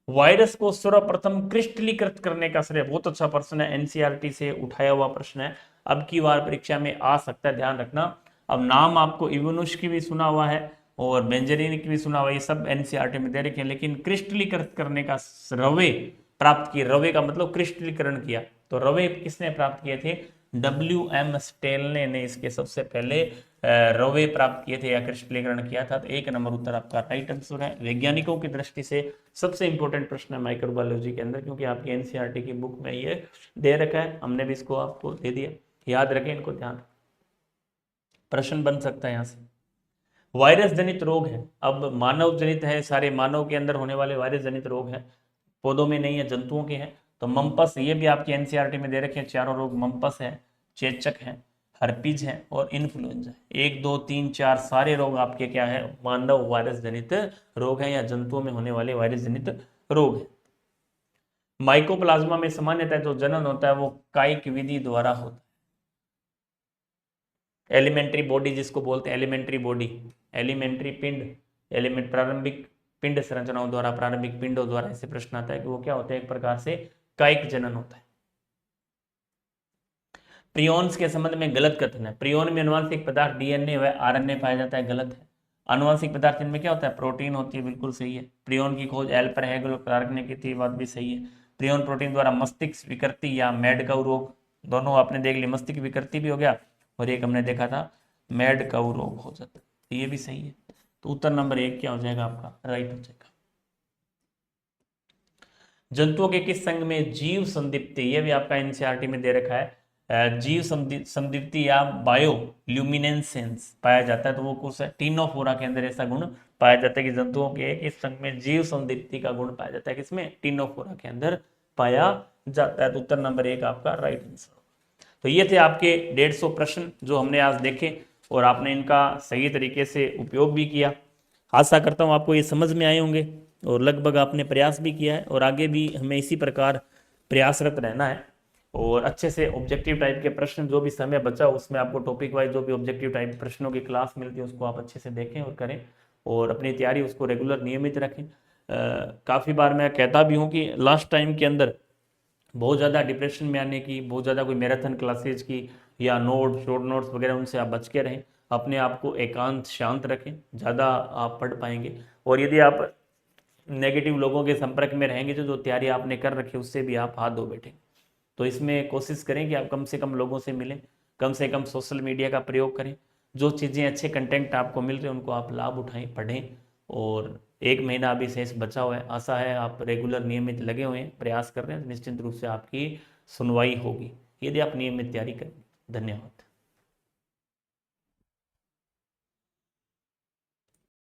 Speaker 1: वायरस को सर्वप्रथम क्रिस्टलीकृत करने का श्रेय, बहुत अच्छा प्रश्न है, एनसीईआरटी से उठाया हुआ प्रश्न है, अब की बार परीक्षा में आ सकता है, ध्यान रखना। अब नाम आपको इवनुश की भी सुना हुआ है और बेंजरीन की भी सुना हुआ है, ये सब एनसीईआरटी में दे रखे हैं, लेकिन क्रिस्टलीकृत करने का रवे प्राप्त किए, रवे का मतलब क्रिस्टलीकरण किया, तो रवे किसने प्राप्त किए थे, WM स्टेनले ने इसके सबसे पहले रौवे प्राप्त किए थे या क्रिस्टलीकरण किया था। तो 1 नंबर उत्तर आपका राइट आंसर है। वैज्ञानिकों की दृष्टि से सबसे इंपॉर्टेंट प्रश्न है माइक्रोबायोलॉजी के अंदर, क्योंकि आपकी एनसीईआरटी की बुक में ये दे रखा है, हमने भी इसको आपको दे दिया, याद रखें इनको, ध्यान। प्रश्न बन सकता है यहाँ से। वायरस जनित रोग है, अब मानव जनित है, सारे मानव के अंदर होने वाले वायरस जनित रोग है, पौधों में नहीं है, जंतुओं के हैं। तो मम्पस, ये भी आपकी एनसीईआरटी में दे रखे हैं चारों रोग, मम्पस है, चेचक है, हर्पीज है और इन्फ्लुएंजा। 1 2 3 4 सारे रोग आपके क्या है, मानव वायरस जनित रोग है या जंतुओं में होने वाले वायरस जनित रोग है। माइकोप्लाज्मा में सामान्यतः जो जनन होता है वो कायिक विधि द्वारा होता है। एलिमेंट्री बॉडी जिसको बोलते हैं, एलिमेंट्री बॉडी, एलिमेंट्री पिंड, एलिमेंट प्रारंभिक पिंड संरचनाओं द्वारा, प्रारंभिक पिंडों द्वारा ऐसे प्रश्न आता है कि वो क्या होता है, एक प्रकार से कायिक जनन होता है। प्रियोन्स के संबंध में गलत कथन है। प्रियोन में अनुवांशिक पदार्थ डीएनए व आरएनए पाया जाता है, गलत है। अनुवांशिक पदार्थ इनमें क्या होता है, प्रोटीन होती है, बिल्कुल सही है। प्रियोन की खोज एल्पर हेगल और क्लार्क ने की थी, बात भी सही है। प्रियोन प्रोटीन द्वारा मस्तिष्क विकृति या मैड काउ रोग, दोनों आपने देख लिया, मस्तिष्क विकृति भी हो गया और एक हमने देखा था मैड काउ रोग हो जाता है, ये भी सही है। तो उत्तर नंबर 1 क्या हो जाएगा आपका, राइट हो जाएगा। जंतुओं के किस संघ में जीव संदीप्ति, ये भी आपका एनसीईआरटी में दे रखा है, जीव संदीप्ति या बायो ल्यूमिनेसेंस पाया जाता है, तो वो कुछ है, टीनोफोरा के अंदर ऐसा गुण पाया जाता है कि जंतुओं के इस संघ में जीव संदीप्ति का गुण पाया जाता है, किसमें, टीनोफोरा के अंदर पाया जाता है। तो उत्तर नंबर 1 आपका राइट आंसर। तो ये थे आपके 150 प्रश्न जो हमने आज देखे और आपने इनका सही तरीके से उपयोग भी किया। आशा करता हूँ आपको ये समझ में आए होंगे और लगभग आपने प्रयास भी किया है, और आगे भी हमें इसी प्रकार प्रयासरत रहना है और अच्छे से ऑब्जेक्टिव टाइप के प्रश्न, जो भी समय बचा उसमें आपको टॉपिक वाइज जो भी ऑब्जेक्टिव टाइप प्रश्नों की क्लास मिलती है उसको आप अच्छे से देखें और करें और अपनी तैयारी उसको रेगुलर नियमित रखें। काफ़ी बार मैं कहता भी हूँ कि लास्ट टाइम के अंदर बहुत ज़्यादा डिप्रेशन में आने की, बहुत ज़्यादा कोई मैराथन क्लासेज की या नोट्स शॉर्ट नोट्स वगैरह, उनसे आप बच के रहें। अपने आप को एकांत शांत रखें, ज़्यादा आप पढ़ पाएंगे। और यदि आप नेगेटिव लोगों के संपर्क में रहेंगे जो तैयारी आपने कर रखी है उससे भी आप हाथ धो बैठेंगे। तो इसमें कोशिश करें कि आप कम से कम लोगों से मिलें, कम से कम सोशल मीडिया का प्रयोग करें, जो चीज़ें अच्छे कंटेंट आपको मिल रहे हैं उनको आप लाभ उठाएं, पढ़ें। और 1 महीना अभी शेष बचा हुआ है, आशा है आप रेगुलर नियमित लगे हुए हैं, प्रयास कर रहे हैं, निश्चित रूप से आपकी सुनवाई होगी यदि आप नियमित तैयारी करें। धन्यवाद।